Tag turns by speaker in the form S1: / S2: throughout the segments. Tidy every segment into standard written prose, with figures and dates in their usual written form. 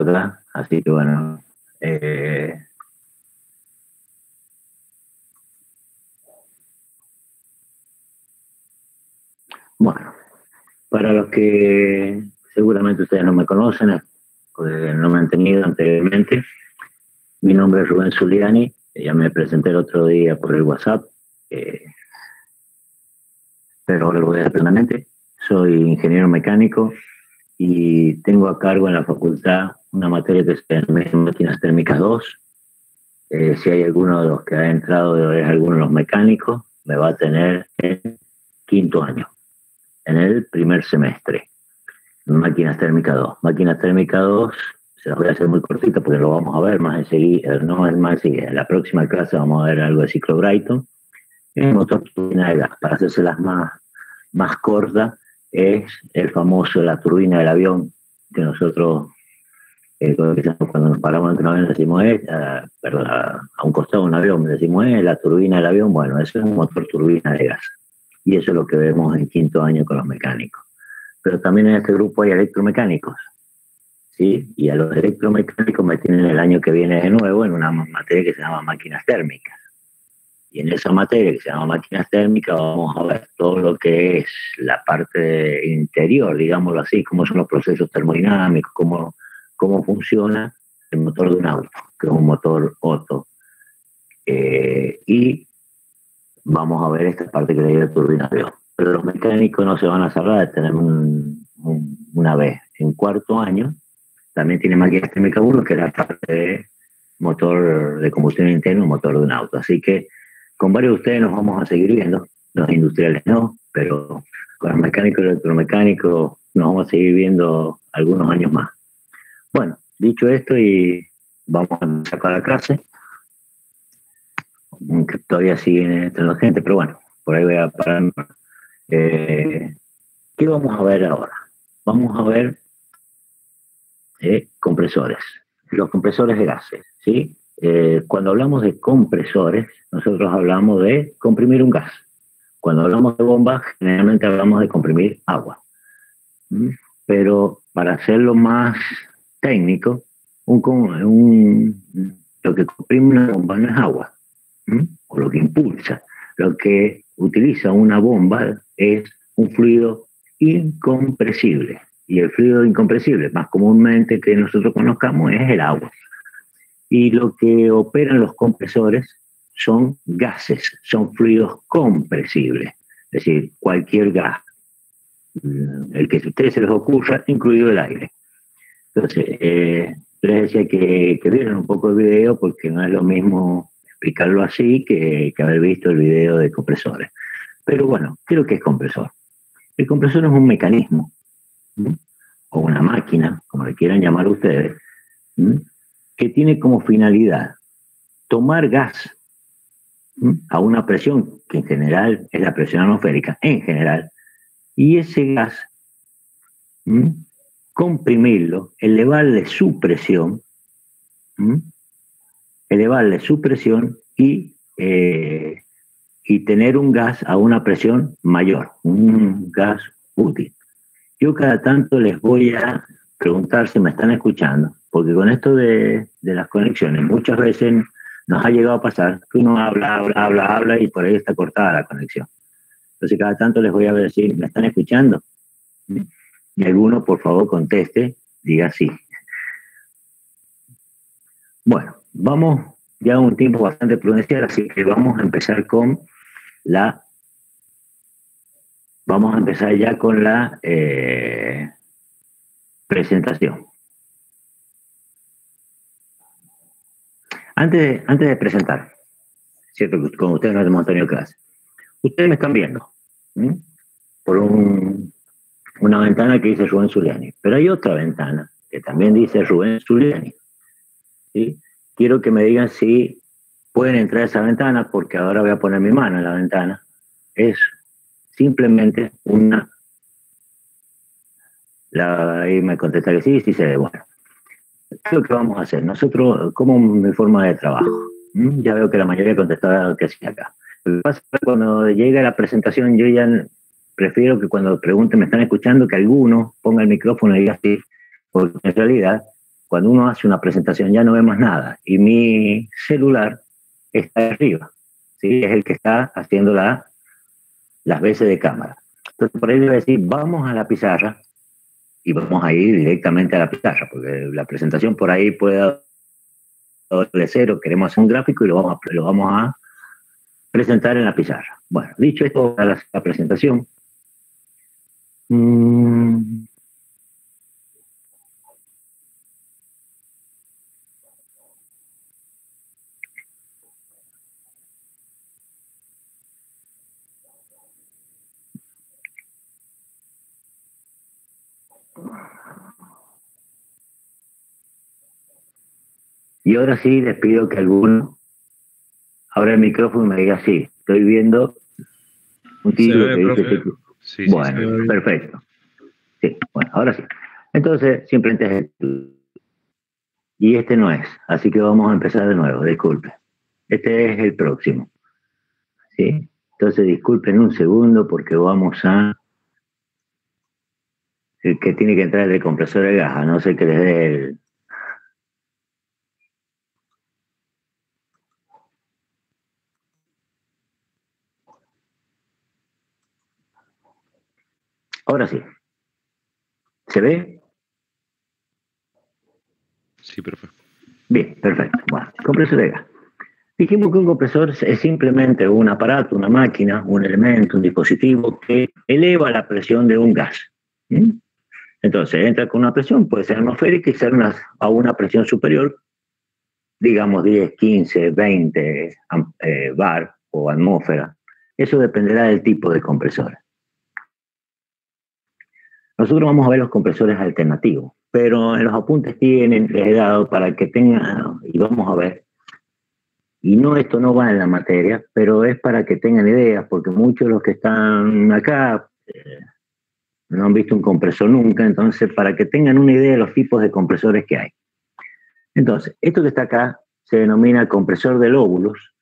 S1: ¿verdad? Así que bueno, bueno, para los que seguramente ustedes no me conocen, porque no me han tenido anteriormente, mi nombre es Rubén Zuliani, ya me presenté el otro día por el WhatsApp, pero ahora lo voy a hacer plenamente. Soy ingeniero mecánico y tengo a cargo en la facultad una materia que se llama Máquinas Térmicas 2. Si hay alguno de los que ha entrado, es alguno de los mecánicos, me va a tener en quinto año, en el primer semestre. Máquinas Térmicas 2. Máquinas Térmicas 2, se las voy a hacer muy cortita porque lo vamos a ver más enseguida, no es más enseguida. En la próxima clase vamos a ver algo de ciclo Brayton. El motor turbina de gas, para hacérselas más cortas, es el famoso, la turbina del avión, que nosotros, cuando nos paramos entre un avión decimos, perdón, a un costado de un avión, decimos, la turbina del avión. Bueno, eso es un motor turbina de gas. Y eso es lo que vemos en quinto año con los mecánicos. Pero también en este grupo hay electromecánicos, ¿sí? Y a los electromecánicos me tienen el año que viene de nuevo en una materia que se llama máquinas térmicas. Y en esa materia que se llama máquinas térmicas vamos a ver todo lo que es la parte interior, digámoslo así, cómo son los procesos termodinámicos, cómo funciona el motor de un auto, que es un motor Otto. Y vamos a ver esta parte que le digo de turbina de avión. Pero los mecánicos no se van a cerrar de tener una vez. En cuarto año también tiene máquinas térmicas 1, que es la parte de motor de combustión interna, motor de un auto. Así que con varios de ustedes nos vamos a seguir viendo, los industriales no, pero con los mecánicos y electromecánicos nos vamos a seguir viendo algunos años más. Bueno, dicho esto, y vamos a empezar con la clase, que todavía siguen entrando gente, pero bueno, por ahí voy a parar. ¿Qué vamos a ver ahora? Vamos a ver compresores, los compresores de gases, ¿sí? Cuando hablamos de compresores, nosotros hablamos de comprimir un gas. Cuando hablamos de bombas, generalmente hablamos de comprimir agua. Pero para hacerlo más técnico, lo que comprime una bomba no es agua, o lo que impulsa. Lo que utiliza una bomba es un fluido incompresible. Y el fluido incompresible, más comúnmente que nosotros conozcamos, es el agua. Y lo que operan los compresores son gases, son fluidos compresibles. Es decir, cualquier gas, el que a ustedes se les ocurra, incluido el aire. Entonces, les decía que vieran un poco el video, porque no es lo mismo explicarlo así que haber visto el video de compresores. Pero bueno, ¿qué es lo que es compresor? El compresor es un mecanismo, o una máquina, como le quieran llamar ustedes, que tiene como finalidad tomar gas a una presión, que en general es la presión atmosférica, en general, y ese gas, comprimirlo, elevarle su presión y tener un gas a una presión mayor, un gas útil. Yo cada tanto les voy a preguntar si me están escuchando, porque con esto de las conexiones muchas veces nos ha llegado a pasar que uno habla y por ahí está cortada la conexión. Entonces cada tanto les voy a decir, ¿me están escuchando? Y alguno por favor conteste, diga sí. Bueno, vamos ya a un tiempo bastante prudencial, así que vamos a empezar ya con la presentación. Antes de presentar, cierto que con ustedes no hemos tenido clase, ustedes me están viendo por una ventana que dice Rubén Zuliani, pero hay otra ventana que también dice Rubén Zuliani, ¿sí? Quiero que me digan si pueden entrar a esa ventana, porque ahora voy a poner mi mano en la ventana. Es simplemente ahí me contesta que sí se ve. Bueno, ¿qué es lo que vamos a hacer? Nosotros, como mi forma de trabajo, ya veo que la mayoría contestaba que sí acá. Lo que pasa es que cuando llega la presentación, yo ya prefiero que cuando pregunten, ¿me están escuchando?, que alguno ponga el micrófono y diga sí, porque en realidad cuando uno hace una presentación ya no vemos nada y mi celular está arriba, ¿sí? Es el que está haciendo las veces de cámara. Entonces por ahí le voy a decir, vamos a la pizarra y vamos a ir directamente a la pizarra, porque la presentación por ahí puede darle cero, queremos hacer un gráfico y lo vamos a presentar en la pizarra. Bueno, dicho esto, a la presentación. Y ahora sí les pido que alguno abra el micrófono y me diga, sí, estoy viendo un título que dice...
S2: Sí,
S1: bueno, sí, perfecto. Sí, bueno, ahora sí. Entonces, simplemente es el... Y este no es, así que vamos a empezar de nuevo, disculpe. Este es el próximo. ¿Sí? Entonces, disculpen un segundo porque vamos a... El que tiene que entrar el compresor de gas, a no ser que les dé el... Ahora sí. ¿Se ve?
S2: Sí, perfecto.
S1: Bien, perfecto. Bueno, compresor de gas. Dijimos que un compresor es simplemente un aparato, una máquina, un elemento, un dispositivo que eleva la presión de un gas. ¿Mm? Entonces, entra con una presión, puede ser atmosférica y ser a una presión superior, digamos 10, 15, 20 bar o atmósfera. Eso dependerá del tipo de compresor. Nosotros vamos a ver los compresores alternativos, pero en los apuntes les he dado para que tengan, y vamos a ver, y no, esto no va en la materia, pero es para que tengan ideas, porque muchos de los que están acá no han visto un compresor nunca, entonces para que tengan una idea de los tipos de compresores que hay. Entonces, esto que está acá se denomina compresor de lóbulos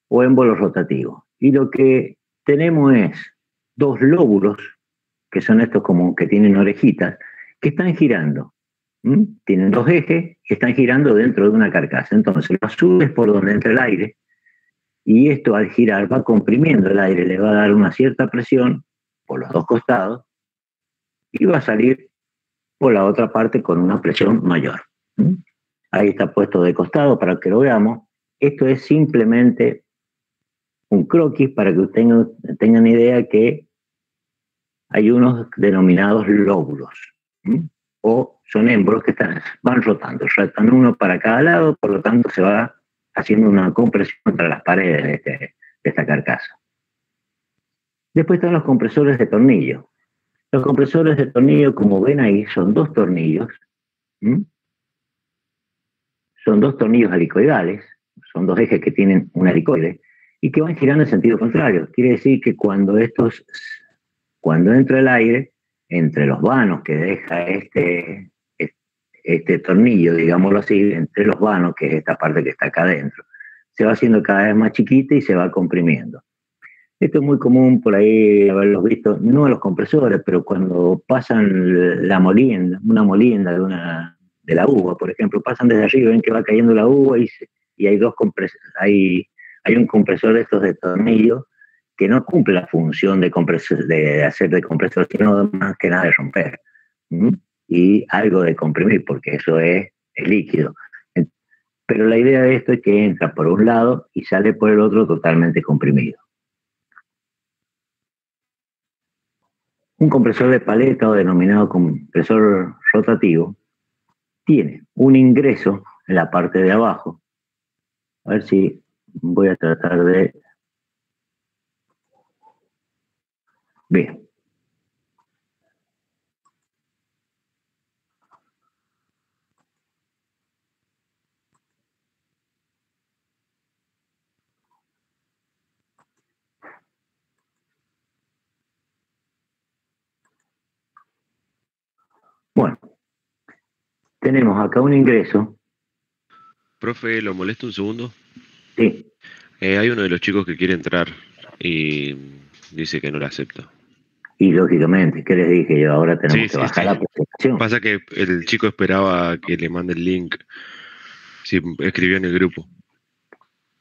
S1: o émbolos rotativos. Y lo que tenemos es dos lóbulos, que son estos como que tienen orejitas, que están girando. Tienen dos ejes que están girando dentro de una carcasa. Entonces, lo subes por donde entra el aire y esto al girar va comprimiendo el aire, le va a dar una cierta presión por los dos costados y va a salir por la otra parte con una presión mayor. Ahí está puesto de costado para que lo veamos. Esto es simplemente un croquis para que tengan idea que hay unos denominados lóbulos, o son émbolos que van rotando uno para cada lado, por lo tanto se va haciendo una compresión contra las paredes de esta carcasa. Después están los compresores de tornillo. Los compresores de tornillo, como ven ahí, son dos tornillos. Son dos tornillos helicoidales, son dos ejes que tienen un helicoide y que van girando en sentido contrario. Quiere decir que cuando entra el aire, entre los vanos que deja este tornillo, digámoslo así, entre los vanos, que es esta parte que está acá adentro, se va haciendo cada vez más chiquita y se va comprimiendo. Esto es muy común por ahí haberlos visto, no a los compresores, pero cuando pasan la molienda, una molienda de la uva, por ejemplo, pasan desde arriba, ven que va cayendo la uva y hay hay un compresor de estos de tornillo que no cumple la función de hacer de compresor, sino más que nada de romper. Y algo de comprimir, porque eso es líquido. Pero la idea de esto es que entra por un lado y sale por el otro totalmente comprimido. Un compresor de paleta o denominado compresor rotativo tiene un ingreso en la parte de abajo. A ver si voy a tratar de... Bien. Bueno, tenemos acá un ingreso.
S2: Profe, ¿lo molesto un segundo?
S1: Sí.
S2: Hay uno de los chicos que quiere entrar y dice que no lo acepta.
S1: Y lógicamente, ¿qué les dije yo? Ahora tenemos
S2: Sí,
S1: que
S2: sí,
S1: bajar
S2: sí.
S1: la presentación.
S2: Pasa que el chico esperaba que le mande el link. Sí, escribió en el grupo.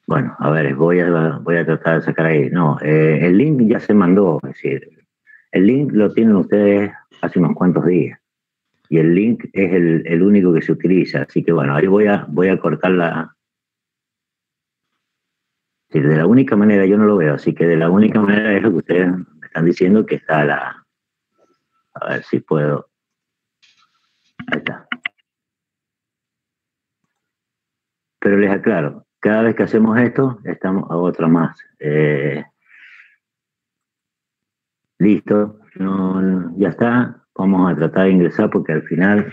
S1: Bueno, a ver, voy a tratar de sacar ahí. No, el link ya se mandó, es decir, el link lo tienen ustedes hace unos cuantos días. Y el link es el único que se utiliza. Así que bueno, ahí voy a cortar la. Sí, de la única manera yo no lo veo, así que de la única manera es lo que ustedes me están diciendo que está la. A ver si puedo. Ahí está. Pero les aclaro, cada vez que hacemos esto, estamos a otra más. Listo, ya está. Vamos a tratar de ingresar porque al final.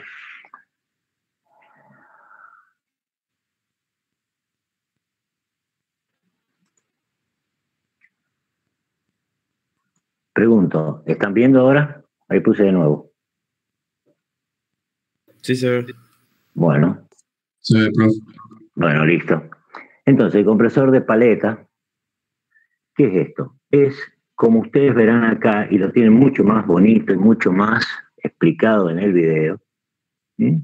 S1: Pregunto, ¿están viendo ahora? Ahí puse de nuevo.
S3: Sí, se ve.
S1: Bueno,
S4: Se ve, profe.
S1: bueno, listo. Entonces, el compresor de paleta, ¿qué es esto? Es como ustedes verán acá, y lo tienen mucho más bonito y mucho más explicado en el video. ¿Sí?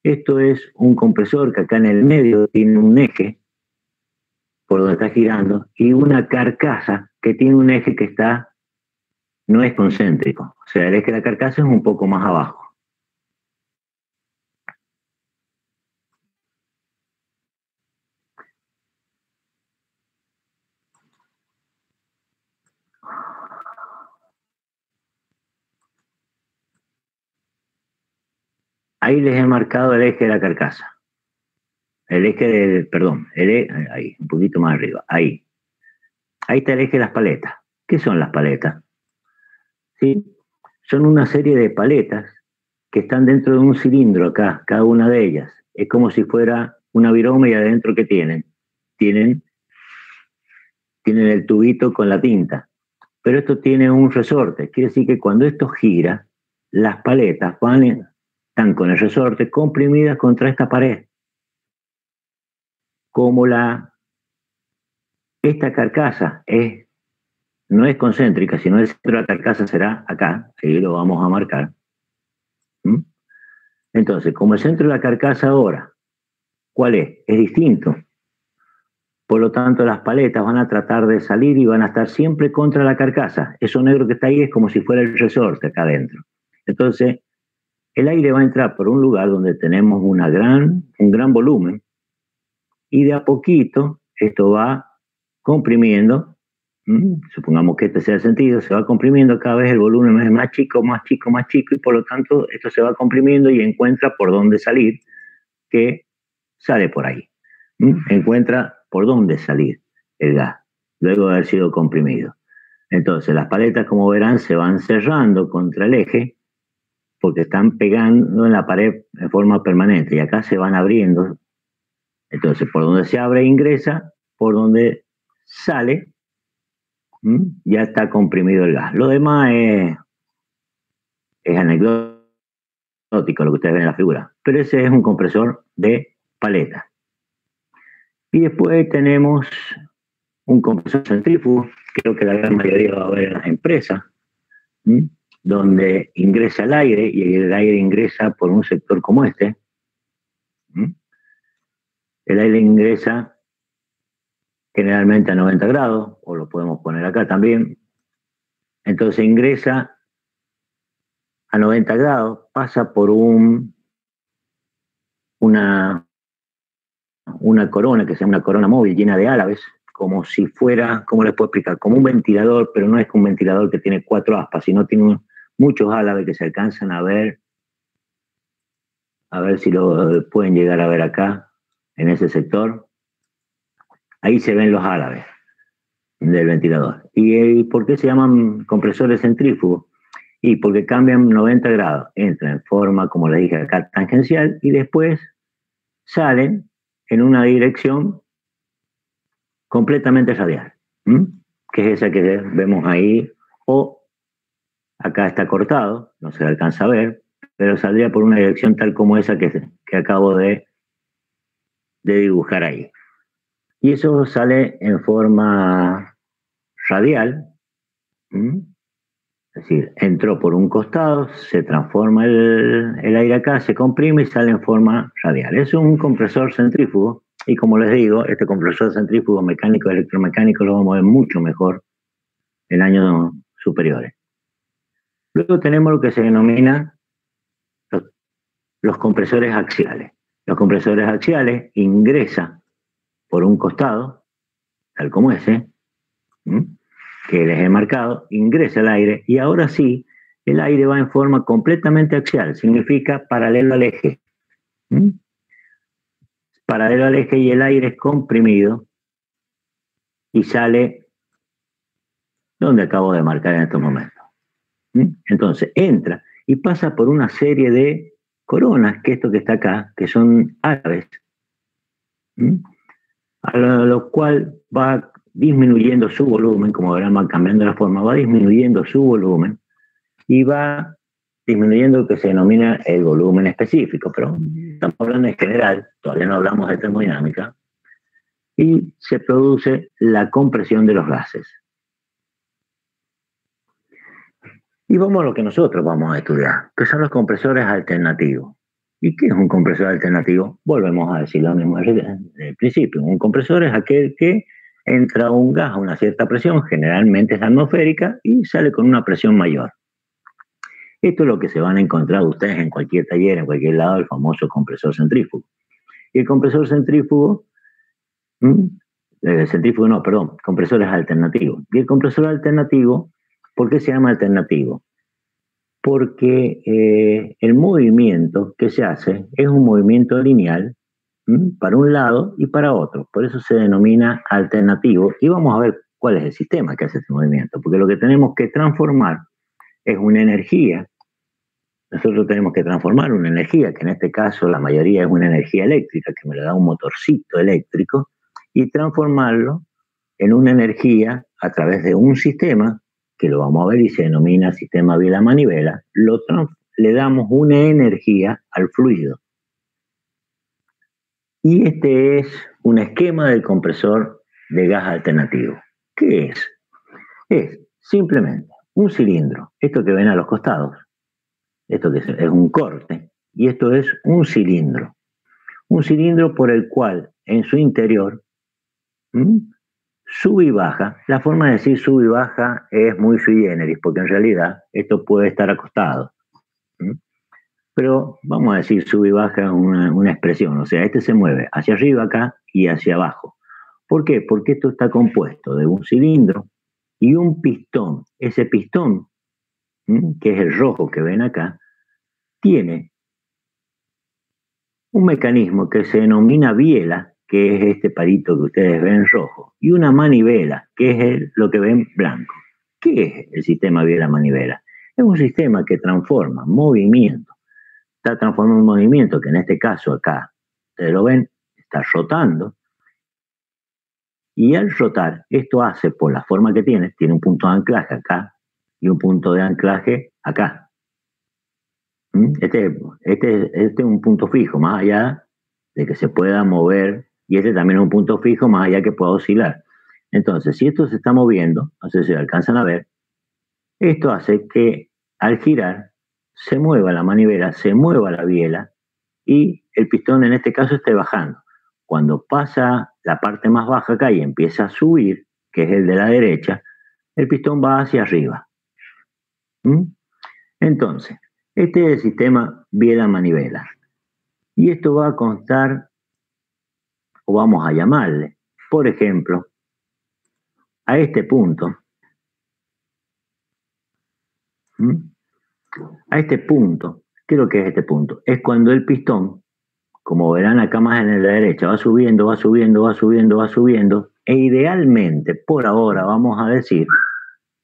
S1: Esto es un compresor que acá en el medio tiene un eje por donde está girando y una carcasa que tiene un eje que no es concéntrico. O sea, el eje de la carcasa es un poco más abajo. Ahí les he marcado el eje de la carcasa. El eje del, perdón, ahí, un poquito más arriba, ahí. Ahí está el eje de las paletas. ¿Qué son las paletas? ¿Sí? Son una serie de paletas que están dentro de un cilindro acá, cada una de ellas. Es como si fuera una viroma y adentro ¿qué tienen? Tienen el tubito con la tinta. Pero esto tiene un resorte. Quiere decir que cuando esto gira, las paletas están con el resorte comprimidas contra esta pared. Como esta carcasa no es concéntrica, sino el centro de la carcasa será acá, ahí lo vamos a marcar. ¿Mm? Entonces, como el centro de la carcasa ahora, ¿cuál es? Es distinto. Por lo tanto, las paletas van a tratar de salir y van a estar siempre contra la carcasa. Eso negro que está ahí es como si fuera el resorte acá adentro. Entonces, el aire va a entrar por un lugar donde tenemos un gran volumen y de a poquito esto va comprimiendo. Supongamos que este sea el sentido, se va comprimiendo cada vez el volumen es más chico, más chico, más chico y por lo tanto esto se va comprimiendo y encuentra por dónde salir, que sale por ahí. Encuentra por dónde salir el gas, luego de haber sido comprimido. Entonces las paletas, como verán, se van cerrando contra el eje porque están pegando en la pared en forma permanente y acá se van abriendo. Entonces, por donde se abre ingresa, por donde sale, ya está comprimido el gas. Lo demás es anecdótico, lo que ustedes ven en la figura. Pero ese es un compresor de paleta. Y después tenemos un compresor centrífugo, creo que la gran mayoría va a ver en las empresas, donde ingresa el aire y el aire ingresa por un sector como este. El aire ingresa generalmente a 90 grados, o lo podemos poner acá también. Entonces ingresa a 90 grados, pasa por una corona, que se llama una corona móvil llena de álabes, como si fuera, ¿cómo les puedo explicar? Como un ventilador, pero no es un ventilador que tiene 4 aspas, sino tiene muchos álabes que se alcanzan a ver si lo pueden llegar a ver acá, en ese sector. Ahí se ven los álabes del ventilador. ¿Y por qué se llaman compresores centrífugos? Y porque cambian 90 grados, entran en forma, como les dije acá, tangencial, y después salen en una dirección completamente radial, que es esa que vemos ahí, o acá está cortado, no se alcanza a ver, pero saldría por una dirección tal como esa que acabo de dibujar ahí. Y eso sale en forma radial, Es decir, entró por un costado, se transforma el aire acá, se comprime y sale en forma radial. Es un compresor centrífugo y como les digo, este compresor centrífugo mecánico y electromecánico lo vamos a ver mucho mejor en años superiores. Luego tenemos lo que se denomina los compresores axiales. Los compresores axiales ingresan por un costado, tal como ese, que les he marcado, ingresa el aire y ahora sí, el aire va en forma completamente axial, significa paralelo al eje. Paralelo al eje y el aire es comprimido y sale donde acabo de marcar en estos momentos. Entonces entra y pasa por una serie de coronas, que esto que está acá, que son árabes, a lo cual va disminuyendo su volumen, como verán, va cambiando la forma, va disminuyendo su volumen y va disminuyendo lo que se denomina el volumen específico, pero estamos hablando en general, todavía no hablamos de termodinámica, y se produce la compresión de los gases. Y vamos a lo que nosotros vamos a estudiar, que son los compresores alternativos. ¿Y qué es un compresor alternativo? Volvemos a decir lo mismo desde el principio. Un compresor es aquel que entra un gas a una cierta presión, generalmente es atmosférica, y sale con una presión mayor. Esto es lo que se van a encontrar ustedes en cualquier taller, en cualquier lado, el famoso compresor centrífugo. Y el compresor centrífugo, compresores alternativos. Y el compresor alternativo, ¿por qué se llama alternativo? Porque el movimiento que se hace es un movimiento lineal para un lado y para otro. Por eso se denomina alternativo. Y vamos a ver cuál es el sistema que hace este movimiento. Porque lo que tenemos que transformar es una energía. Nosotros tenemos que transformar una energía, que en este caso la mayoría es una energía eléctrica, que me le da un motorcito eléctrico, y transformarlo en una energía a través de un sistema, que lo vamos a ver y se denomina sistema biela-manivela, le damos una energía al fluido. Y este es un esquema del compresor de gas alternativo. ¿Qué es? Es simplemente un cilindro, esto que ven a los costados, esto que es un corte, y esto es un cilindro por el cual en su interior sube y baja. La forma de decir sube y baja es muy sui generis, porque en realidad esto puede estar acostado. Pero vamos a decir sube y baja es una expresión, o sea, este se mueve hacia arriba acá y hacia abajo. ¿Por qué? Porque esto está compuesto de un cilindro y un pistón. Ese pistón, que es el rojo que ven acá, tiene un mecanismo que se denomina biela, que es este palito que ustedes ven rojo, y una manivela, que es lo que ven blanco. ¿Qué es el sistema biela-manivela? Es un sistema que transforma movimiento. Está transformando un movimiento que en este caso acá, ustedes lo ven, está rotando. Y al rotar, esto hace por la forma que tiene un punto de anclaje acá y un punto de anclaje acá. Este es un punto fijo, más allá de que se pueda mover, y este también es un punto fijo, más allá que pueda oscilar. Entonces, si esto se está moviendo, no sé si alcanzan a ver, esto hace que al girar se mueva la manivela, se mueva la biela y el pistón en este caso esté bajando. Cuando pasa la parte más baja acá y empieza a subir, que es el de la derecha, el pistón va hacia arriba. Entonces, este es el sistema biela-manivela. Y esto va a constar, o vamos a llamarle, por ejemplo, a este punto. A este punto, ¿qué es lo que es este punto? Es cuando el pistón, como verán acá más en la derecha, va subiendo, va subiendo, va subiendo, va subiendo, e idealmente, por ahora, vamos a decir,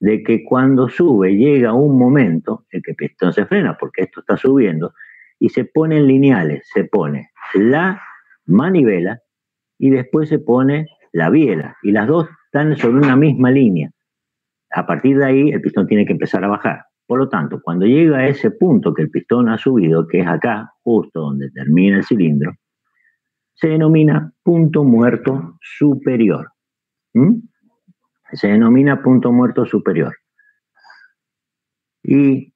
S1: de que cuando sube llega un momento en que el pistón se frena, porque esto está subiendo, y se ponen lineales, se pone la manivela y después se pone la biela, y las dos están sobre una misma línea. A partir de ahí el pistón tiene que empezar a bajar. Por lo tanto, cuando llega a ese punto que el pistón ha subido, que es acá, justo donde termina el cilindro, se denomina punto muerto superior. Se denomina punto muerto superior. Y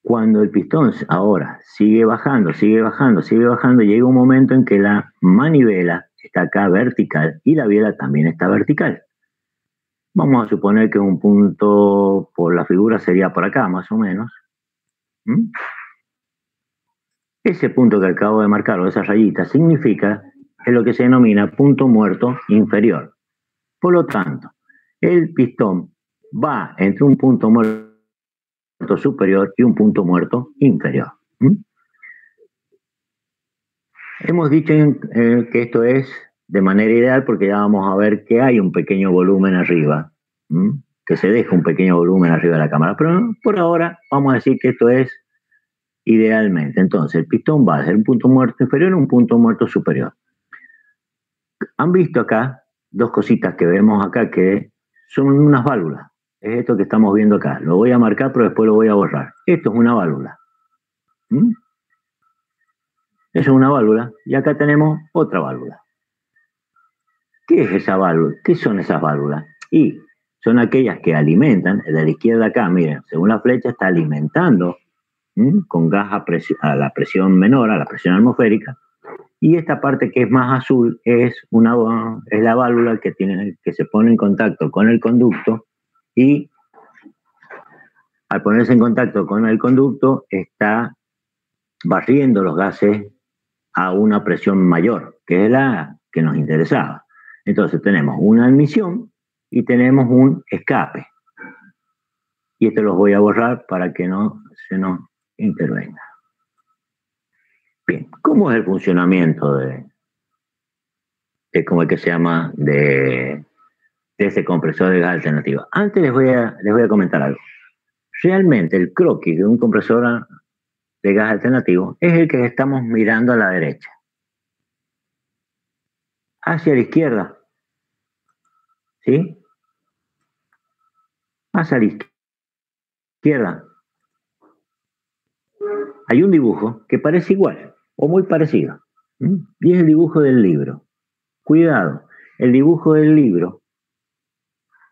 S1: cuando el pistón ahora sigue bajando, sigue bajando, sigue bajando, llega un momento en que la manivela está acá vertical y la biela también está vertical. Vamos a suponer que un punto por la figura sería por acá, más o menos. ¿Mm? Ese punto que acabo de marcar, o esa rayita, significa es lo que se denomina punto muerto inferior. Por lo tanto, el pistón va entre un punto muerto superior y un punto muerto inferior. ¿Mm? Hemos dicho que esto es de manera ideal porque ya vamos a ver que hay un pequeño volumen arriba, que se deja un pequeño volumen arriba de la cámara, pero por ahora vamos a decir que esto es idealmente. Entonces el pistón va a ser un punto muerto inferior a un punto muerto superior. Han visto acá dos cositas que vemos acá que son unas válvulas. Es esto que estamos viendo acá. Lo voy a marcar, pero después lo voy a borrar. Esto es una válvula. Eso es una válvula. Y acá tenemos otra válvula. ¿Qué es esa válvula? ¿Qué son esas válvulas? Y son aquellas que alimentan, de la izquierda acá, miren, según la flecha está alimentando con gas a la presión menor, a la presión atmosférica, y esta parte que es más azul es la válvula que se pone en contacto con el conducto y al ponerse en contacto con el conducto está barriendo los gases a una presión mayor, que es la que nos interesaba. Entonces tenemos una admisión y tenemos un escape. Y esto los voy a borrar para que no se nos intervenga. Bien, ¿cómo es el funcionamiento de cómo es que se llama, de ese compresor de gas alternativo? Antes les voy a comentar algo. Realmente el croquis de un compresor de gas alternativo es el que estamos mirando a la derecha. Hacia la izquierda, ¿sí? Hacia la izquierda hay un dibujo que parece igual o muy parecido. Y es el dibujo del libro. Cuidado, el dibujo del libro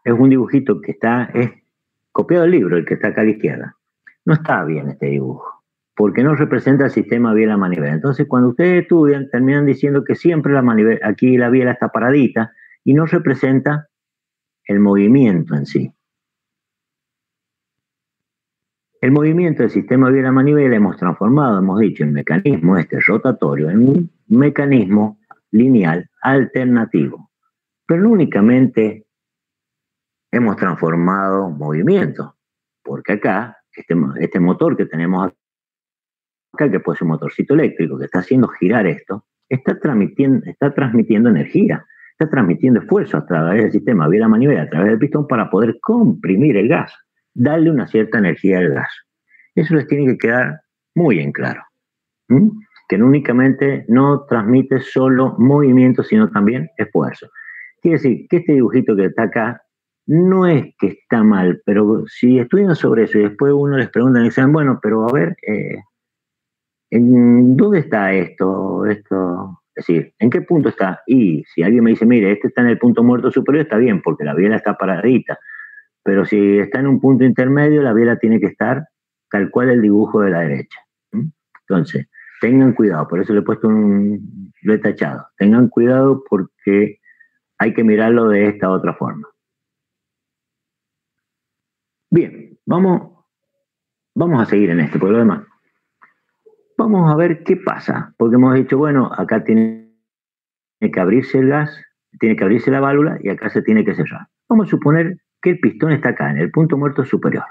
S1: es un dibujito que es copiado del libro, el que está acá a la izquierda. No está bien este dibujo, porque no representa el sistema biela-manivela. Entonces, cuando ustedes estudian, terminan diciendo que siempre aquí la biela está paradita y no representa el movimiento en sí. El movimiento del sistema biela-manivela hemos transformado, hemos dicho, el mecanismo rotatorio en un mecanismo lineal alternativo. Pero no únicamente hemos transformado movimiento, porque acá, este motor que tenemos acá, que puede ser un motorcito eléctrico que está haciendo girar esto, está transmitiendo energía, está transmitiendo esfuerzo a través del sistema biela-manivela, a través del pistón para poder comprimir el gas, darle una cierta energía al gas. Eso les tiene que quedar muy en claro. Que no únicamente no transmite solo movimiento, sino también esfuerzo. Quiere decir que este dibujito que está acá no es que está mal, pero si estudian sobre eso y después uno les pregunta y dicen, bueno, pero a ver, ¿dónde está esto? Es decir, ¿en qué punto está? Y si alguien me dice, mire, este está en el punto muerto superior, está bien, porque la biela está paradita. Pero si está en un punto intermedio, la biela tiene que estar tal cual el dibujo de la derecha. Entonces, tengan cuidado, por eso le he puesto lo he tachado. Tengan cuidado porque hay que mirarlo de esta otra forma. Bien, vamos a seguir en este, por lo demás. Vamos a ver qué pasa, porque hemos dicho, bueno, acá tiene que abrirse el gas, tiene que abrirse la válvula y acá se tiene que cerrar. Vamos a suponer que el pistón está acá, en el punto muerto superior.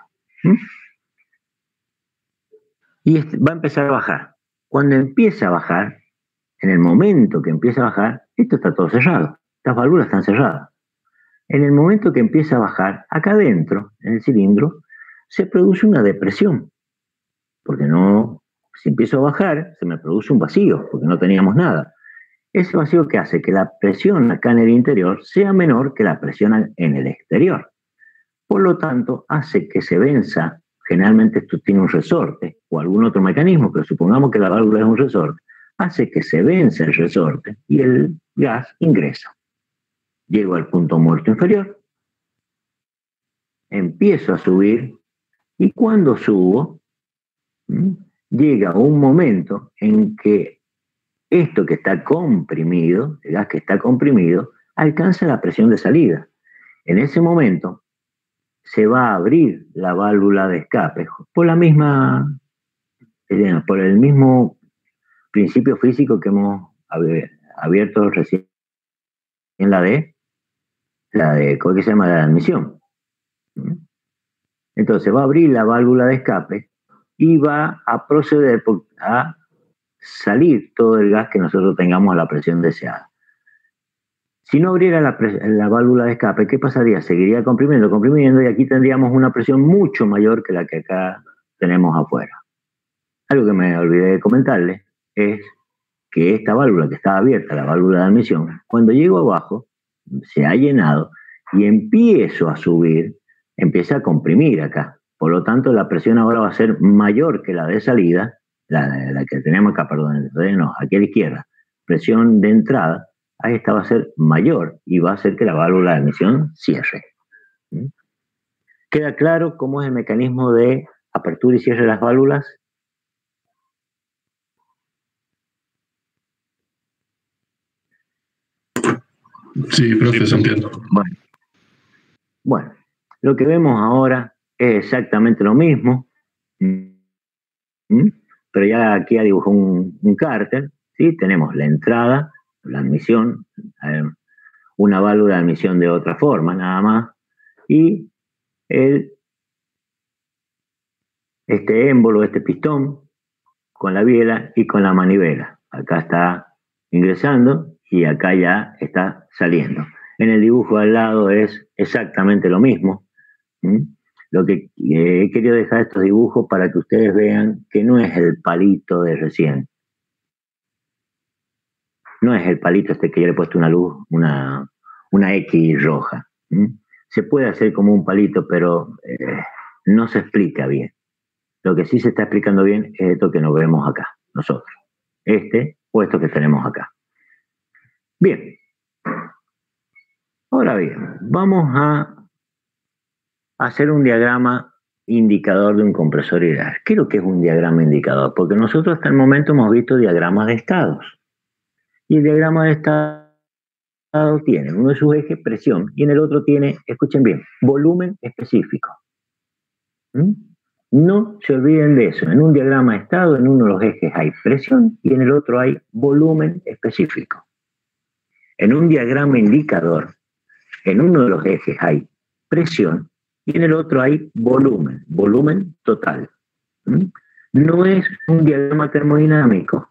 S1: Y va a empezar a bajar. Cuando empieza a bajar, en el momento que empieza a bajar, esto está todo cerrado. Estas válvulas están cerradas. En el momento que empieza a bajar, acá adentro, en el cilindro, se produce una depresión. Porque si empiezo a bajar, se me produce un vacío, porque no teníamos nada. Ese vacío que hace que la presión acá en el interior sea menor que la presión en el exterior. Por lo tanto, hace que se venza. Generalmente esto tiene un resorte o algún otro mecanismo, pero supongamos que la válvula es un resorte, hace que se vence el resorte y el gas ingresa. Llego al punto muerto inferior, empiezo a subir Y cuando subo, llega un momento en que esto que está comprimido, el gas que está comprimido, alcanza la presión de salida. En ese momento se va a abrir la válvula de escape por por el mismo principio físico que hemos abierto recién en ¿cómo que se llama? La admisión. Entonces va a abrir la válvula de escape y va a proceder a salir todo el gas que nosotros tengamos a la presión deseada. Si no abriera la válvula de escape, ¿qué pasaría? Seguiría comprimiendo, y aquí tendríamos una presión mucho mayor que la que acá tenemos afuera. Algo que me olvidé de comentarles es que esta válvula que estaba abierta, la válvula de admisión, cuando llego abajo, se ha llenado y empiezo a subir, empieza a comprimir acá. Por lo tanto, la presión ahora va a ser mayor que la de salida, la que tenemos acá, perdón, no, aquí a la izquierda. Presión de entrada, ahí esta va a ser mayor y va a hacer que la válvula de admisión cierre. ¿Queda claro cómo es el mecanismo de apertura y cierre de las válvulas?
S3: Sí, profesor, entiendo.
S1: Bueno, lo que vemos ahora es exactamente lo mismo, pero ya aquí ha dibujado un cárter, ¿sí? Tenemos la entrada, la admisión, una válvula de admisión de otra forma, nada más, y este émbolo, este pistón, con la biela y con la manivela. Acá está ingresando y acá ya está saliendo. En el dibujo al lado es exactamente lo mismo. Lo que he querido dejar estos dibujos para que ustedes vean que no es el palito de recién. No es el palito este que yo le he puesto una luz, una X roja. Se puede hacer como un palito, pero no se explica bien. Lo que sí se está explicando bien es esto que nos vemos acá, nosotros. Este o esto que tenemos acá. Bien. Ahora bien, vamos a hacer un diagrama indicador de un compresor ideal. ¿Qué es lo que es un diagrama indicador? Porque nosotros hasta el momento hemos visto diagramas de estados. Y el diagrama de estado tiene uno de sus ejes presión y en el otro tiene, escuchen bien, volumen específico. No se olviden de eso. En un diagrama de estado, en uno de los ejes hay presión y en el otro hay volumen específico. En un diagrama indicador, en uno de los ejes hay presión y en el otro hay volumen total. No es un diagrama termodinámico,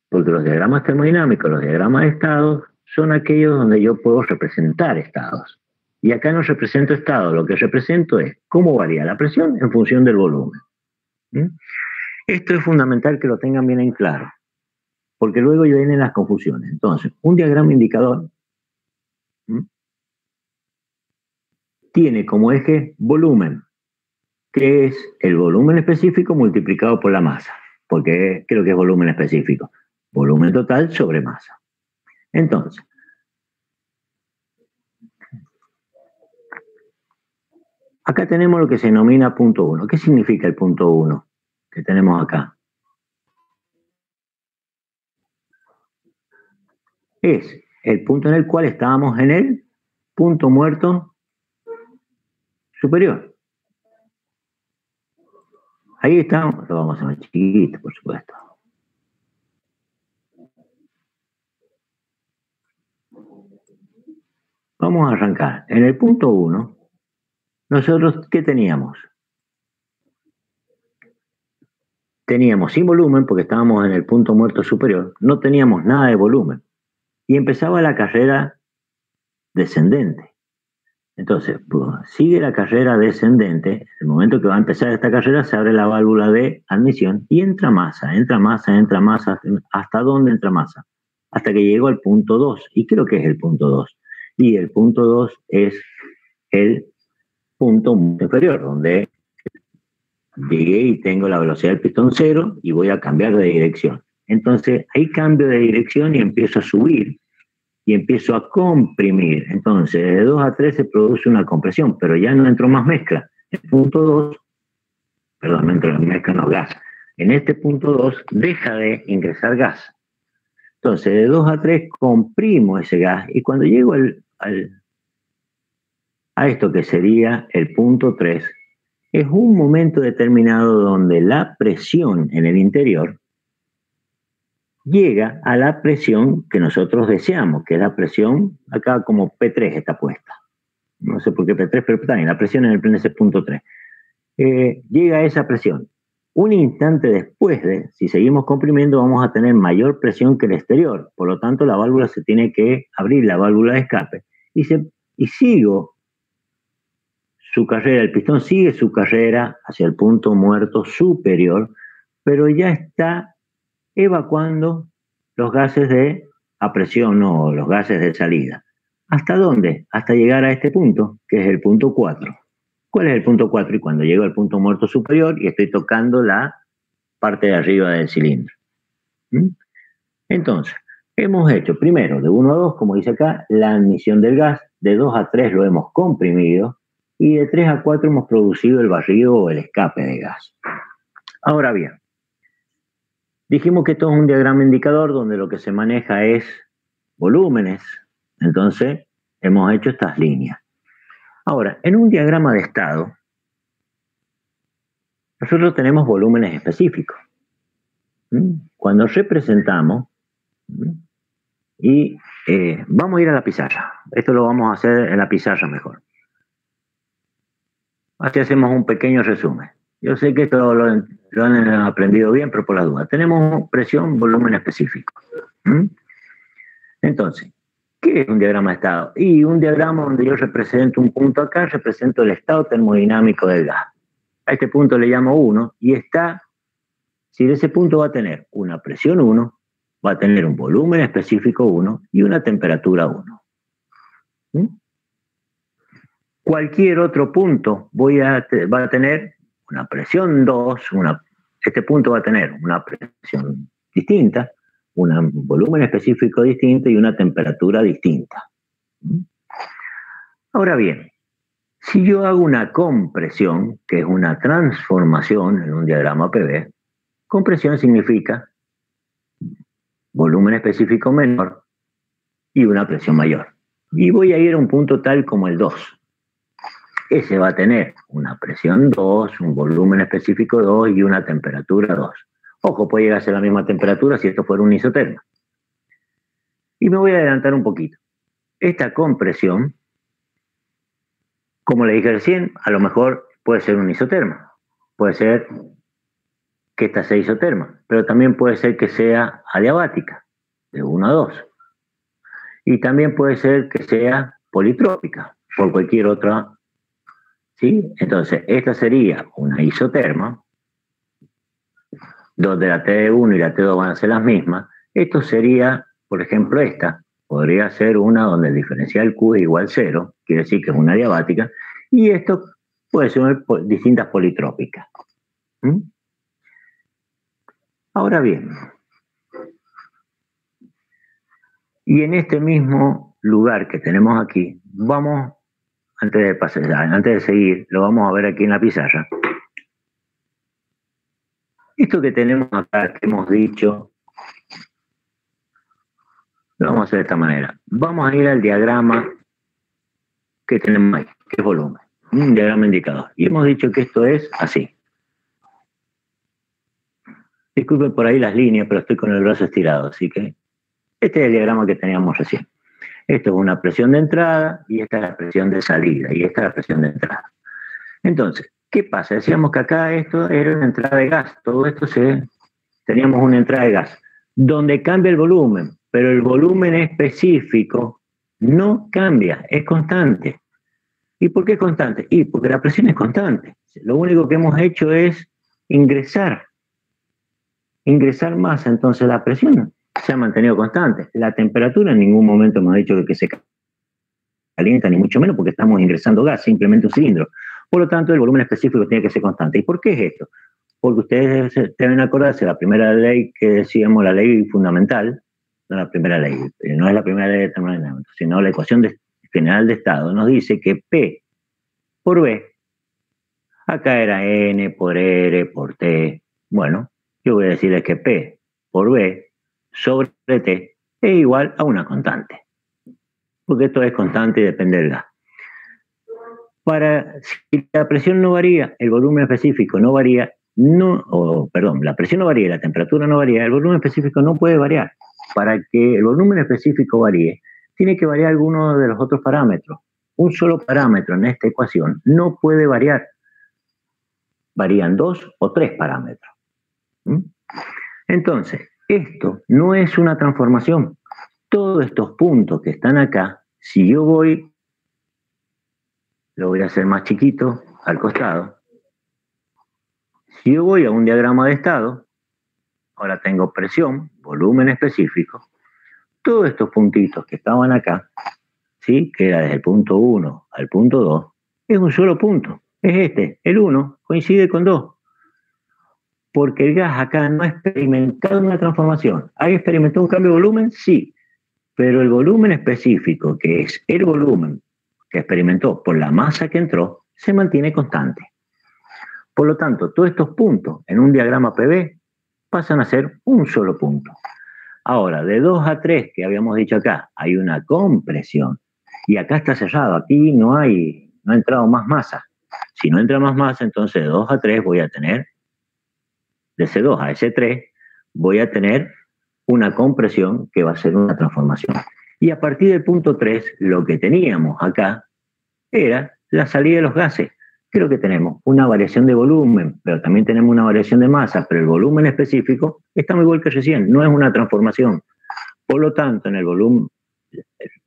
S1: porque los diagramas termodinámicos, los diagramas de estados, son aquellos donde yo puedo representar estados. Y acá no represento estados, lo que represento es cómo varía la presión en función del volumen. Esto es fundamental que lo tengan bien en claro, porque luego vienen las confusiones. Entonces, un diagrama indicador tiene como eje volumen, que es el volumen específico multiplicado por la masa, porque ¿qué es lo que es volumen específico? Volumen total sobre masa. Entonces, acá tenemos lo que se denomina punto 1. ¿Qué significa el punto 1 que tenemos acá? Es el punto en el cual estábamos en el punto muerto superior. Ahí estamos, lo vamos a hacer más chiquito, por supuesto. Vamos a arrancar. En el punto 1, nosotros, ¿qué teníamos? Teníamos sin volumen, porque estábamos en el punto muerto superior, no teníamos nada de volumen. Y empezaba la carrera descendente. Entonces, pues, sigue la carrera descendente. El momento que va a empezar esta carrera, se abre la válvula de admisión y entra masa. ¿Hasta dónde entra masa? Hasta que llegó al punto 2. ¿Y qué es lo que es el punto 2? Y el punto 2 es el punto inferior, donde llegué y tengo la velocidad del pistón 0 y voy a cambiar de dirección. Entonces, ahí cambio de dirección y empiezo a subir y empiezo a comprimir. Entonces, de 2 a 3 se produce una compresión, pero ya no entró más mezcla. El punto 2, perdón, me mezclan los gases. En este punto 2 deja de ingresar gas. Entonces, de 2 a 3 comprimo ese gas y cuando llego a esto que sería el punto 3, es un momento determinado donde la presión en el interior llega a la presión que nosotros deseamos, que es la presión, acá como P3 está puesta. No sé por qué P3, pero también la presión en ese punto 3. Llega a esa presión. Un instante después si seguimos comprimiendo, vamos a tener mayor presión que el exterior. Por lo tanto, la válvula se tiene que abrir, la válvula de escape. Y sigo su carrera, el pistón sigue su carrera hacia el punto muerto superior, pero ya está evacuando los gases a presión o los gases de salida. ¿Hasta dónde? Hasta llegar a este punto, que es el punto 4. ¿Cuál es el punto 4? Y cuando llego al punto muerto superior y estoy tocando la parte de arriba del cilindro. Entonces, hemos hecho primero de 1 a 2, como dice acá, la admisión del gas, de 2 a 3 lo hemos comprimido y de 3 a 4 hemos producido el barrido o el escape de gas. Ahora bien, dijimos que esto es un diagrama indicador donde lo que se maneja es volúmenes. Entonces, hemos hecho estas líneas. Ahora, en un diagrama de estado, nosotros tenemos volúmenes específicos. Cuando representamos, y vamos a ir a la pizarra. Esto lo vamos a hacer en la pizarra mejor. Así hacemos un pequeño resumen. Yo sé que esto lo han aprendido bien, pero por la duda. Tenemos presión, volumen específico. Entonces, ¿qué es un diagrama de estado? Y un diagrama donde yo represento un punto acá, represento el estado termodinámico del gas. A este punto le llamo 1 y si de ese punto va a tener una presión 1, va a tener un volumen específico 1 y una temperatura 1. Cualquier otro punto va a tener una presión 2, este punto va a tener una presión distinta, un volumen específico distinto y una temperatura distinta. Ahora bien, si yo hago una compresión, que es una transformación en un diagrama PV, compresión significa volumen específico menor y una presión mayor. Y voy a ir a un punto tal como el 2. Ese va a tener una presión 2, un volumen específico 2 y una temperatura 2. Ojo, puede llegar a ser la misma temperatura si esto fuera un isotermo. Y me voy a adelantar un poquito. Esta compresión, como le dije recién, a lo mejor puede ser un isotermo. Puede ser que esta sea isoterma, pero también puede ser que sea adiabática, de 1 a 2. Y también puede ser que sea politrópica, por cualquier otra. ¿Sí? Entonces, esta sería una isoterma, donde la T1 y la T2 van a ser las mismas. Esto sería, por ejemplo, esta. Podría ser una donde el diferencial Q es igual a 0, quiere decir que es una adiabática, y esto puede ser distintas politrópicas. Ahora bien, y en este mismo lugar que tenemos aquí, vamos, antes de seguir, lo vamos a ver aquí en la pizarra. Esto que tenemos acá, que hemos dicho, lo vamos a hacer de esta manera. Vamos a ir al diagrama que tenemos ahí, que es volumen, un diagrama indicador. Y hemos dicho que esto es así. Disculpen por ahí las líneas, pero estoy con el brazo estirado, así que este es el diagrama que teníamos recién. Esto es una presión de entrada y esta es la presión de salida y esta es la presión de entrada. Entonces, ¿qué pasa? Decíamos que acá esto era una entrada de gas, todo esto teníamos una entrada de gas, donde cambia el volumen, pero el volumen específico no cambia, es constante. ¿Y por qué es constante? Y porque la presión es constante. Lo único que hemos hecho es ingresar más, entonces la presión se ha mantenido constante. La temperatura en ningún momento hemos dicho que se calienta, ni mucho menos porque estamos ingresando gas, simplemente un cilindro. Por lo tanto, el volumen específico tiene que ser constante. ¿Y por qué es esto? Porque ustedes deben acordarse de la primera ley que decíamos, la ley fundamental, no la primera ley, no es la primera ley de termodinámica, sino la ecuación general de estado, nos dice que P por B Acá era N por R por T. Bueno, yo voy a decirles que P por B sobre T es igual a una constante. Porque esto es constante y depende del gas. Si la presión no varía, el volumen específico no varía, la presión no varía y la temperatura no varía, el volumen específico no puede variar. Para que el volumen específico varíe, tiene que variar alguno de los otros parámetros. Un solo parámetro en esta ecuación no puede variar. Varían 2 o 3 parámetros. Entonces, esto no es una transformación. Todos estos puntos que están acá, si yo voy, lo voy a hacer más chiquito al costado. Si yo voy a un diagrama de estado, ahora tengo presión, volumen específico, todos estos puntitos que estaban acá, ¿sí? Que era desde el punto 1 al punto 2, es un solo punto. Es este, el 1, coincide con 2. Porque el gas acá no ha experimentado una transformación. ¿Ha experimentado un cambio de volumen? Sí. Pero el volumen específico, que es el volumen que experimentó por la masa que entró, se mantiene constante. Por lo tanto, todos estos puntos en un diagrama PV pasan a ser un solo punto. Ahora, de 2 a 3, que habíamos dicho acá, hay una compresión. Y acá está cerrado, aquí no ha entrado más masa. Si no entra más masa, entonces de 2 a 3 voy a tener, de ese 2 a ese 3, voy a tener una compresión que va a ser una transformación. Y a partir del punto 3, lo que teníamos acá era la salida de los gases. ¿Qué es lo que tenemos? Una variación de volumen, pero también tenemos una variación de masa, pero el volumen específico está muy igual que recién, no es una transformación. Por lo tanto, en el volumen,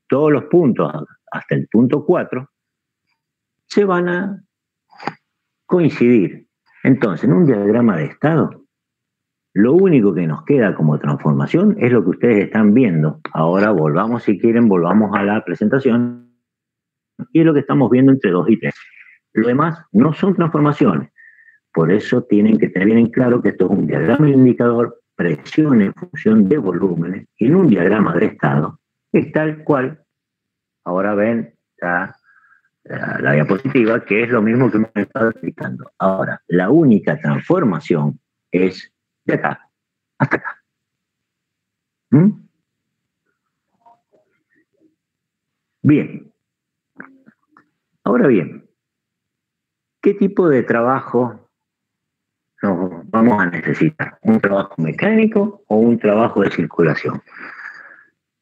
S1: todos los puntos hasta el punto 4 se van a coincidir. Entonces, en un diagrama de estado, lo único que nos queda como transformación es lo que ustedes están viendo. Ahora volvamos, si quieren, volvamos a la presentación. Y es lo que estamos viendo entre 2 y 3. Lo demás no son transformaciones. Por eso tienen que tener bien claro que esto es un diagrama de indicador, presión en función de volúmenes, y en un diagrama de estado es tal cual. Ahora ven la diapositiva, que es lo mismo que hemos estado explicando. Ahora, la única transformación es de acá hasta acá. Bien. Ahora bien, ¿qué tipo de trabajo nos vamos a necesitar? ¿Un trabajo mecánico o un trabajo de circulación?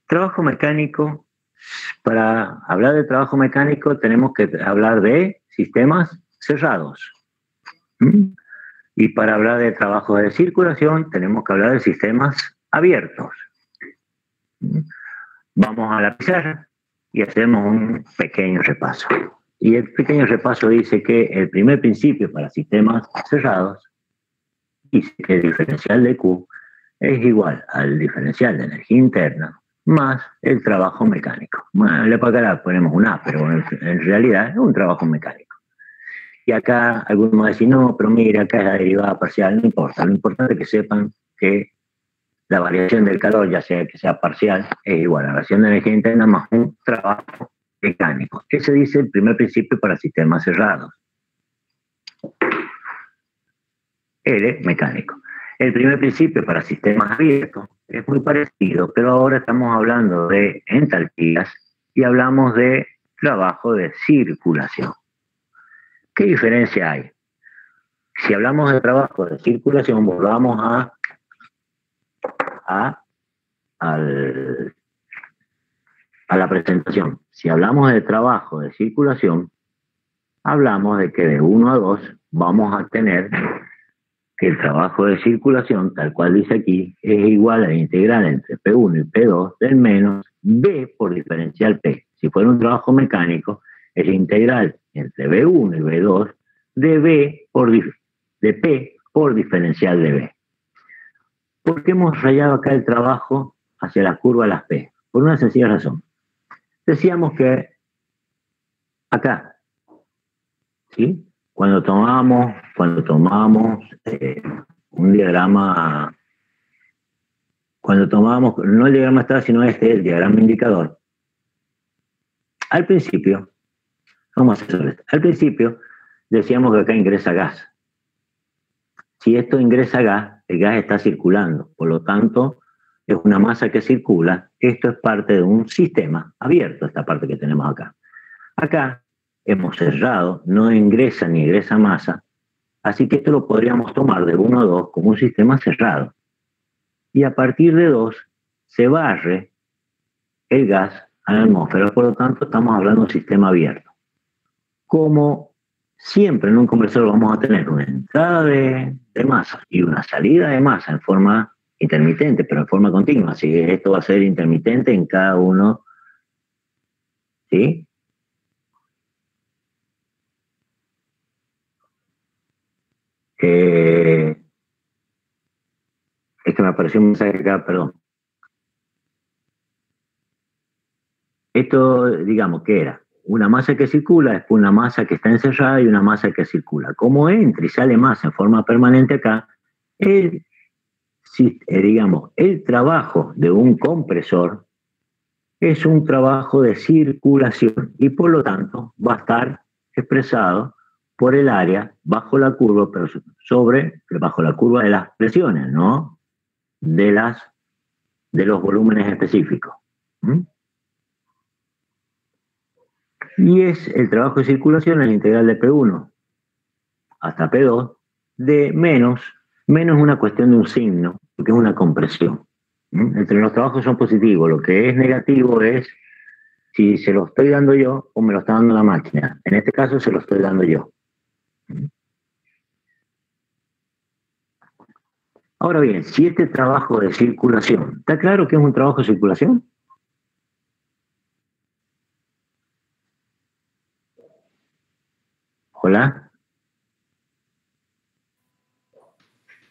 S1: Trabajo mecánico, para hablar de trabajo mecánico tenemos que hablar de sistemas cerrados. Y para hablar de trabajo de circulación tenemos que hablar de sistemas abiertos. Vamos a la pizarra y hacemos un pequeño repaso. Y el pequeño repaso dice que el primer principio para sistemas cerrados dice que el diferencial de Q es igual al diferencial de energía interna más el trabajo mecánico. Bueno, en la pacala ponemos un A, pero en realidad es un trabajo mecánico. Y acá algunos van a decir, no, pero mira, acá es la derivada parcial, no importa. Lo importante es que sepan que la variación del calor, ya sea que sea parcial, es igual a la variación de energía interna más un trabajo mecánico. Ese dice el primer principio para sistemas cerrados. L, mecánico. El primer principio para sistemas abiertos es muy parecido, pero ahora estamos hablando de entalpías y hablamos de trabajo de circulación. ¿Qué diferencia hay? Si hablamos de trabajo de circulación, volvamos a la presentación. Si hablamos de trabajo de circulación, hablamos de que de 1 a 2 vamos a tener que el trabajo de circulación, tal cual dice aquí, es igual a la integral entre P1 y P2 del menos B por diferencial P. Si fuera un trabajo mecánico, es la integral entre B1 y B2 de P por diferencial de B. ¿Por qué hemos rayado acá el trabajo hacia la curva de las P? Por una sencilla razón. Decíamos que acá, ¿sí? Cuando tomamos un diagrama, no el diagrama estado, sino el diagrama indicador, al principio, vamos a hacer esto, al principio decíamos que acá ingresa gas. Si esto ingresa gas, el gas está circulando, por lo tanto, es una masa que circula. Esto es parte de un sistema abierto, esta parte que tenemos acá. Acá hemos cerrado, no ingresa ni egresa masa, así que esto lo podríamos tomar de 1 a 2 como un sistema cerrado. Y a partir de 2 se barre el gas a la atmósfera, por lo tanto estamos hablando de un sistema abierto. Como siempre en un compresor vamos a tener una entrada de masa y una salida de masa en forma intermitente, pero en forma continua, así que esto va a ser intermitente en cada uno, ¿sí? Es que me apareció un mensaje acá, perdón. Esto, digamos, ¿qué era? Una masa que circula, después una masa que está encerrada y una masa que circula. Como entra y sale masa en forma permanente acá, digamos, el trabajo de un compresor es un trabajo de circulación y por lo tanto va a estar expresado por el área bajo la curva, pero bajo la curva de las presiones, no de los volúmenes específicos. Y es el trabajo de circulación, el integral de P1 hasta P2, de menos es una cuestión de un signo, porque es una compresión. Entre los trabajos son positivos, lo que es negativo es si se lo estoy dando yo o me lo está dando la máquina. En este caso se lo estoy dando yo. Ahora bien, si este trabajo de circulación, ¿está claro que es un trabajo de circulación? ¿Hola?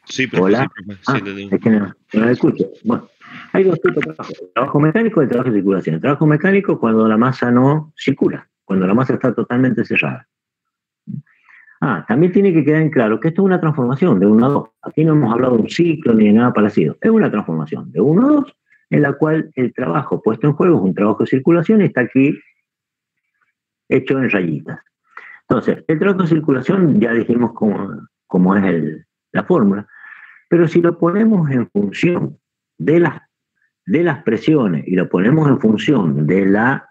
S2: Sí, profe.
S1: ¿Hola?
S2: Sí,
S1: es que no lo escucho. Bueno, hay dos tipos de trabajo. El trabajo mecánico y el trabajo de circulación. El trabajo mecánico es cuando la masa no circula, cuando la masa está totalmente cerrada. También tiene que quedar en claro que esto es una transformación de 1 a 2. Aquí no hemos hablado de un ciclo ni de nada parecido. Es una transformación de 1 a 2 en la cual el trabajo puesto en juego es un trabajo de circulación y está aquí hecho en rayitas. Entonces, el trabajo de circulación ya dijimos cómo es la fórmula, pero si lo ponemos en función de las presiones y lo ponemos en función de la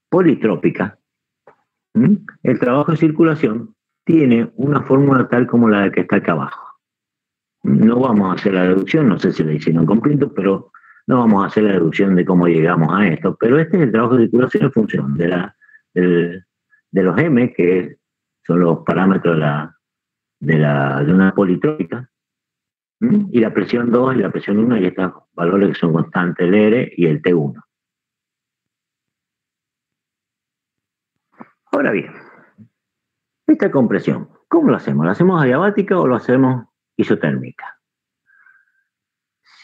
S1: politrópica, el trabajo de circulación tiene una fórmula tal como la que está acá abajo. No vamos a hacer la deducción, no sé si la hicieron completo, pero no vamos a hacer la deducción de cómo llegamos a esto. Pero este es el trabajo de circulación en función de los M, que son los parámetros de una politrópica, y la presión 2 y la presión 1, y estos valores que son constantes, el R y el T1. Ahora bien, esta compresión, ¿cómo lo hacemos? ¿Lo hacemos adiabática o lo hacemos isotérmica?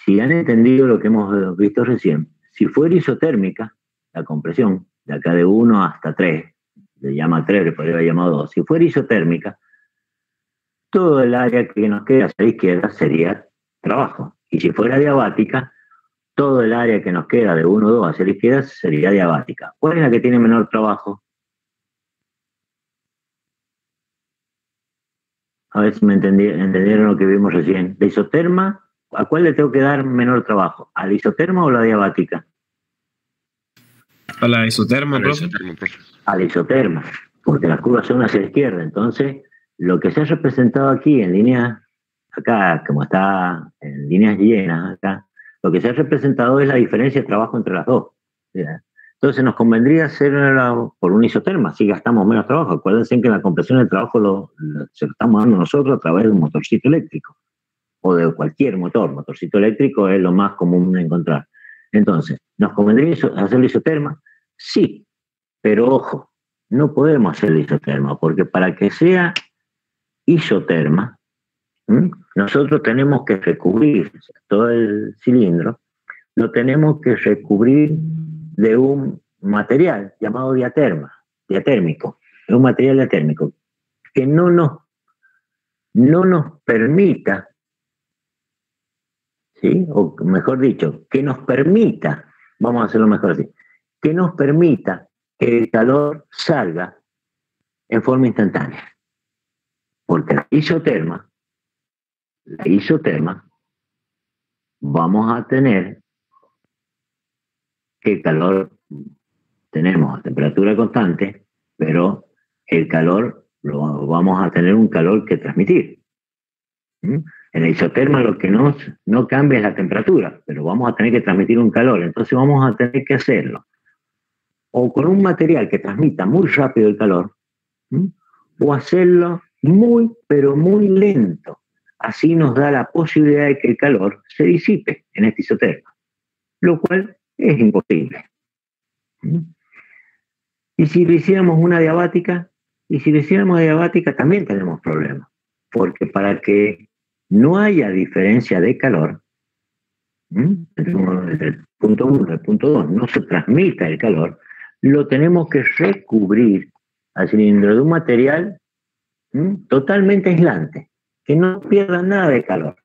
S1: Si han entendido lo que hemos visto recién, si fuera isotérmica, la compresión, de acá de 1 hasta 3, le llama 3, le podría haber llamado 2, si fuera isotérmica, todo el área que nos queda hacia la izquierda sería trabajo. Y si fuera diabática, todo el área que nos queda de 1 a 2 hacia la izquierda sería diabática. ¿Cuál es la que tiene menor trabajo? A ver si me entendieron lo que vimos recién. ¿La isoterma? ¿A cuál le tengo que dar menor trabajo? ¿A la isoterma o a la diabática?
S4: A la isoterma, profe.
S1: A la isoterma, porque las curvas son hacia la izquierda. Entonces, lo que se ha representado aquí en líneas, acá, como está en líneas llenas, acá, lo que se ha representado es la diferencia de trabajo entre las dos. Entonces, nos convendría hacerla por una isoterma, así gastamos menos trabajo. Acuérdense que en la compresión del trabajo se lo estamos dando nosotros a través de un motorcito eléctrico, o de cualquier motorcito eléctrico es lo más común de encontrar. Entonces, ¿nos convendría hacer la isoterma? Sí, pero ojo, no podemos hacer la isoterma, porque para que sea isoterma, nosotros tenemos que recubrir todo el cilindro, lo tenemos que recubrir de un material llamado diatérmico, es un material diatérmico que no nos permita, ¿sí? O mejor dicho, que nos permita, vamos a hacerlo mejor así, que nos permita que el calor salga en forma instantánea. Porque la isoterma, vamos a tener que el calor, tenemos a temperatura constante, pero el calor, vamos a tener un calor que transmitir. ¿Mm? En la isoterma lo que no cambia es la temperatura, pero vamos a tener que transmitir un calor, entonces vamos a tener que hacerlo o con un material que transmita muy rápido el calor, o hacerlo muy, pero muy lento. Así nos da la posibilidad de que el calor se disipe en esta isoterma, lo cual es imposible. Y si le hiciéramos una adiabática, también tenemos problemas, porque para que no haya diferencia de calor, entre el punto 1 y el punto 2 no se transmita el calor, lo tenemos que recubrir al cilindro de un material totalmente aislante, que no pierda nada de calor.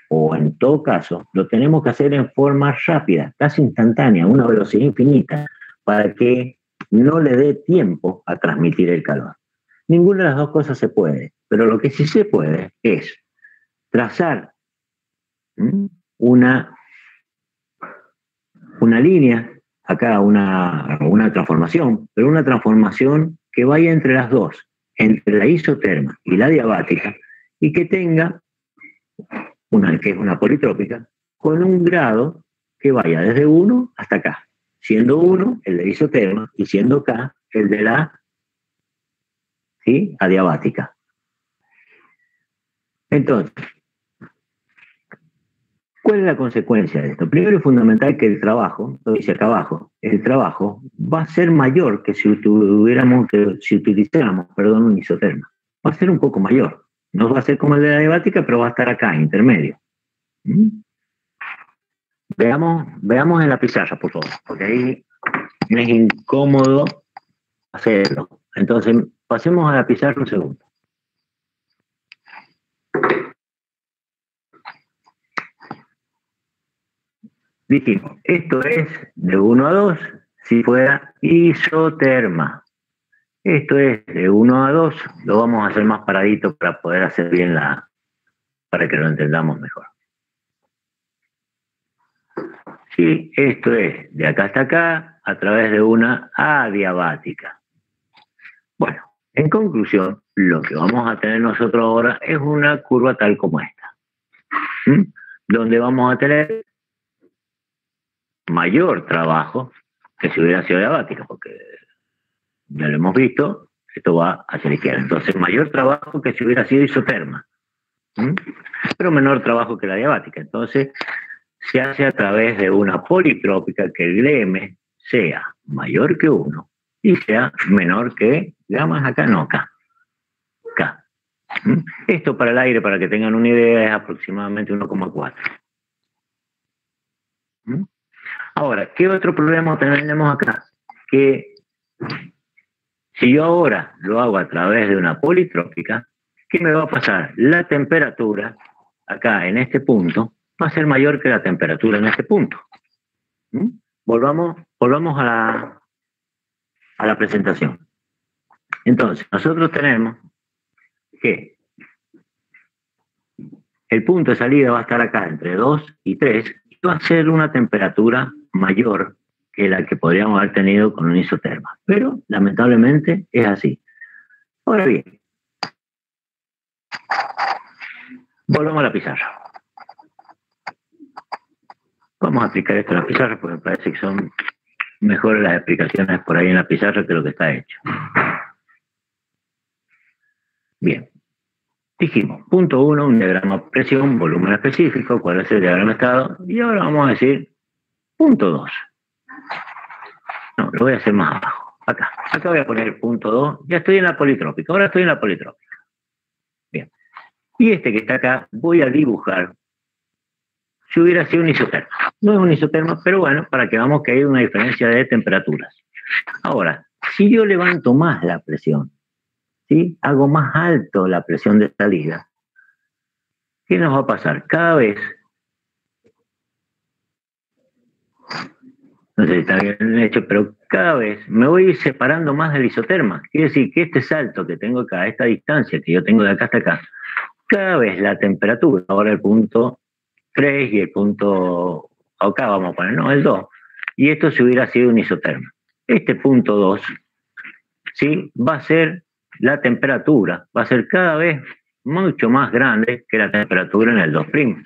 S1: O en todo caso, lo tenemos que hacer en forma rápida, casi instantánea, a una velocidad infinita, para que no le dé tiempo a transmitir el calor. Ninguna de las dos cosas se puede, pero lo que sí se puede es trazar una línea, acá una transformación, pero una transformación que vaya entre las dos, entre la isoterma y la adiabática, y que tenga que es una politrópica, con un grado que vaya desde 1 hasta acá, siendo 1 el de isoterma y siendo K el de la adiabática. Entonces, ¿cuál es la consecuencia de esto? Primero es fundamental que el trabajo, lo dice acá abajo, el trabajo va a ser mayor que si utilizáramos un isoterma. Va a ser un poco mayor. No va a ser como el de la adiabática, pero va a estar acá, intermedio. Veamos en la pizarra, por favor, porque ahí es incómodo hacerlo. Entonces, pasemos a la pizarra un segundo. Dijimos, esto es de 1 a 2 si fuera isoterma. Esto es de 1 a 2, lo vamos a hacer más paradito para poder hacer bien para que lo entendamos mejor. Sí, esto es de acá hasta acá a través de una adiabática. Bueno, en conclusión, lo que vamos a tener nosotros ahora es una curva tal como esta, donde vamos a tener mayor trabajo que si hubiera sido adiabática, porque ya lo hemos visto, esto va hacia la izquierda. Entonces, mayor trabajo que si hubiera sido isoterma, pero menor trabajo que la adiabática. Entonces, se hace a través de una politrópica que el M sea mayor que 1 y sea menor que, digamos acá, no, K. Esto para el aire, para que tengan una idea, es aproximadamente 1,4. Ahora, ¿qué otro problema tenemos acá? Que si yo ahora lo hago a través de una politrópica, ¿qué me va a pasar? La temperatura acá en este punto va a ser mayor que la temperatura en este punto. Volvamos a la presentación. Entonces, nosotros tenemos que el punto de salida va a estar acá entre 2 y 3 y va a ser una temperatura mayor que la que podríamos haber tenido con un isoterma. Pero, lamentablemente, es así. Ahora bien, volvamos a la pizarra. Vamos a aplicar esto en la pizarra porque me parece que son mejores las explicaciones por ahí en la pizarra que lo que está hecho. Bien. Dijimos, punto 1, un diagrama presión, volumen específico, cuál es el diagrama estado, y ahora vamos a decir punto 2. No, lo voy a hacer más abajo. Acá voy a poner punto 2, ya estoy en la politrópica, ahora estoy en la politrópica. Bien. Y este que está acá, voy a dibujar si hubiera sido un isoterma. No es un isoterma, pero bueno, para que veamos que hay una diferencia de temperaturas. Ahora, si yo levanto más la presión, ¿sí? Hago más alto la presión de salida, ¿qué nos va a pasar? Cada vez No sé si está bien hecho, pero cada vez me voy separando más del isoterma. Quiere decir que este salto que tengo acá, esta distancia que yo tengo de acá hasta acá, cada vez la temperatura, ahora el punto 3 y el punto, acá vamos a poner, no, el 2, y esto si hubiera sido un isoterma. Este punto 2, ¿sí? Va a ser la temperatura, va a ser cada vez mucho más grande que la temperatura en el 2'.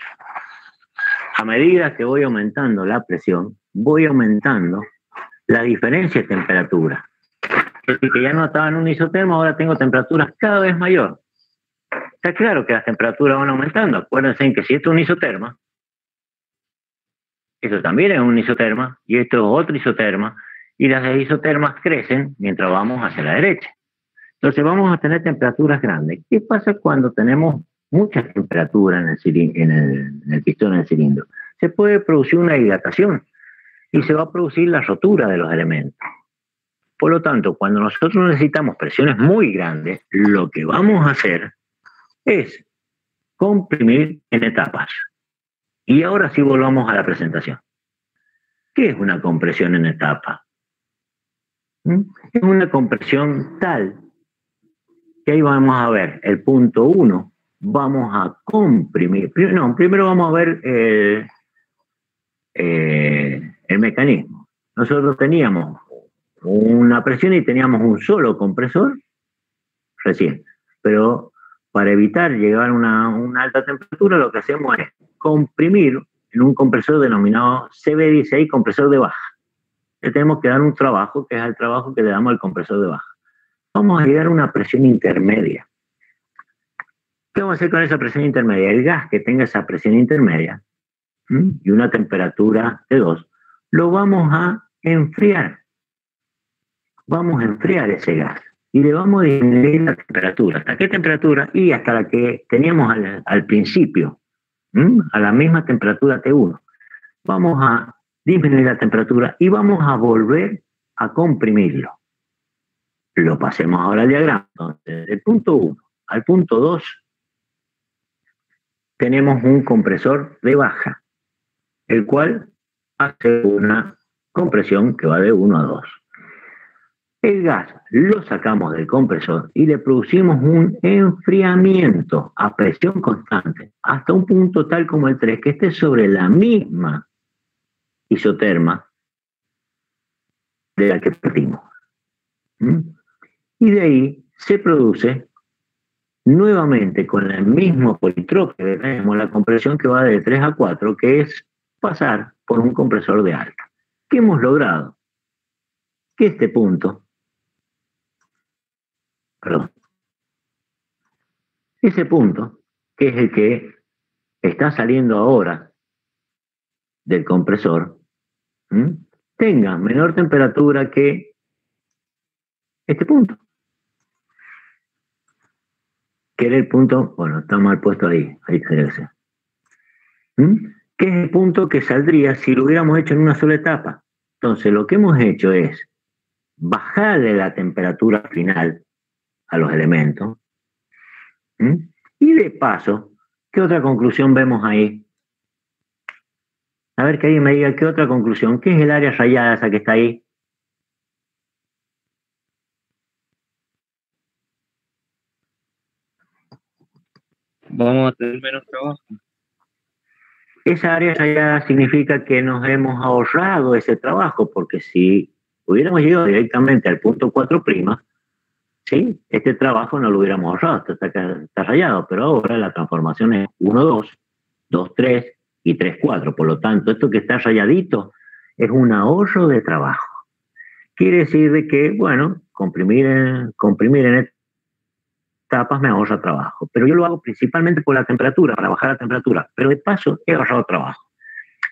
S1: A medida que voy aumentando la presión, voy aumentando la diferencia de temperatura. Así que ya no estaba en un isotermo, ahora tengo temperaturas cada vez mayor. Está claro que las temperaturas van aumentando. Acuérdense en que si esto es un isoterma, esto también es un isoterma, y esto es otro isoterma, y las isotermas crecen mientras vamos hacia la derecha. Entonces vamos a tener temperaturas grandes. ¿Qué pasa cuando tenemos mucha temperatura en el pistón, en el cilindro? Se puede producir una dilatación y se va a producir la rotura de los elementos. Por lo tanto, cuando nosotros necesitamos presiones muy grandes, lo que vamos a hacer es comprimir en etapas. Y ahora sí volvamos a la presentación. ¿Qué es una compresión en etapa? Es una compresión tal que ahí vamos a ver el punto 1, vamos a comprimir. Primero vamos a ver el mecanismo. Nosotros teníamos una presión y teníamos un solo compresor recién, pero para evitar llegar a una alta temperatura lo que hacemos es comprimir en un compresor denominado CB16, compresor de baja. Le tenemos que dar un trabajo que es el trabajo que le damos al compresor de baja. Vamos a llegar a una presión intermedia. ¿Qué vamos a hacer con esa presión intermedia? El gas que tenga esa presión intermedia y una temperatura de 2, lo vamos a enfriar. Vamos a enfriar ese gas y le vamos a disminuir la temperatura. ¿Hasta qué temperatura? Y hasta la que teníamos al principio, a la misma temperatura T1. Vamos a disminuir la temperatura y vamos a volver a comprimirlo. Lo pasemos ahora al diagrama. Entonces, del punto 1 al punto 2 tenemos un compresor de baja, el cual hace una compresión que va de 1 a 2. El gas lo sacamos del compresor y le producimos un enfriamiento a presión constante hasta un punto tal como el 3, que esté sobre la misma isoterma de la que partimos. Y de ahí se produce nuevamente con el mismo politrope que tenemos la compresión que va de 3 a 4, que es pasar por un compresor de alta. ¿Qué hemos logrado? Que este punto, ese punto, que es el que está saliendo ahora del compresor, tenga menor temperatura que este punto. Que era el punto, bueno, está mal puesto ahí crece. Que es el punto que saldría si lo hubiéramos hecho en una sola etapa. Entonces, lo que hemos hecho es bajarle la temperatura final a los elementos. Y de paso, ¿qué otra conclusión vemos ahí? A ver que alguien me diga qué otra conclusión. ¿Qué es el área rayada esa que está ahí?
S4: Vamos a tener menos trabajo.
S1: Esa área rayada significa que nos hemos ahorrado ese trabajo, porque si hubiéramos llegado directamente al punto 4', ¿sí? Este trabajo no lo hubiéramos ahorrado, está rayado, pero ahora la transformación es 1-2, 2-3 y 3-4. Por lo tanto, esto que está rayadito es un ahorro de trabajo. Quiere decir de que, bueno, comprimir en etapas me ahorra trabajo, pero yo lo hago principalmente por la temperatura, para bajar la temperatura, pero de paso he ahorrado trabajo.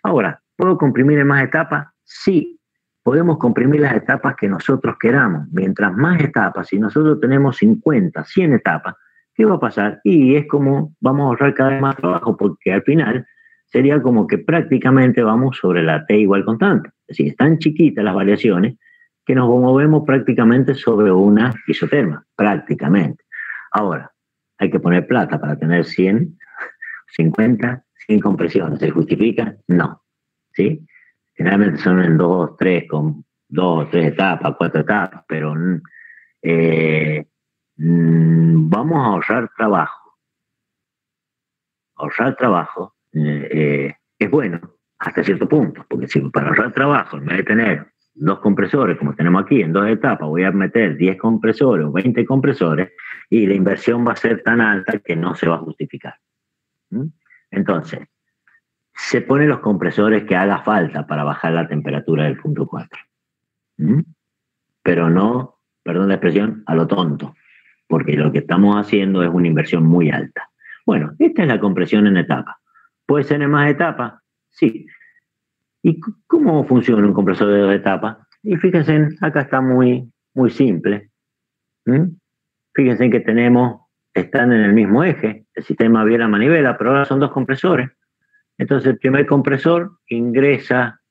S1: Ahora, ¿puedo comprimir en más etapas? Sí, podemos comprimir las etapas que nosotros queramos. Mientras más etapas, si nosotros tenemos 50, 100 etapas, ¿qué va a pasar? Y es como vamos a ahorrar cada vez más trabajo, porque al final sería como que prácticamente vamos sobre la T igual constante. Es decir, están chiquitas las variaciones que nos movemos prácticamente sobre una isoterma, prácticamente. Ahora, hay que poner plata para tener 100, 50, sin compresión. ¿Se justifica? No. ¿Sí? Generalmente son en 2 o 3 etapas, 4 etapas, pero vamos a ahorrar trabajo. Ahorrar trabajo es bueno hasta cierto punto, porque si para ahorrar trabajo, en vez de tener 2 compresores, como tenemos aquí, en 2 etapas, voy a meter 10 compresores o 20 compresores, y la inversión va a ser tan alta que no se va a justificar. Entonces, se ponen los compresores que haga falta para bajar la temperatura del punto 4. Pero no, perdón la expresión, a lo tonto, porque lo que estamos haciendo es una inversión muy alta. Bueno, esta es la compresión en etapa. ¿Puede ser en más etapas? Sí. ¿Y cómo funciona un compresor de 2 etapas? Y fíjense, acá está muy simple. Fíjense que están en el mismo eje, el sistema biela-manivela, pero ahora son 2 compresores. Entonces el primer compresor ingresa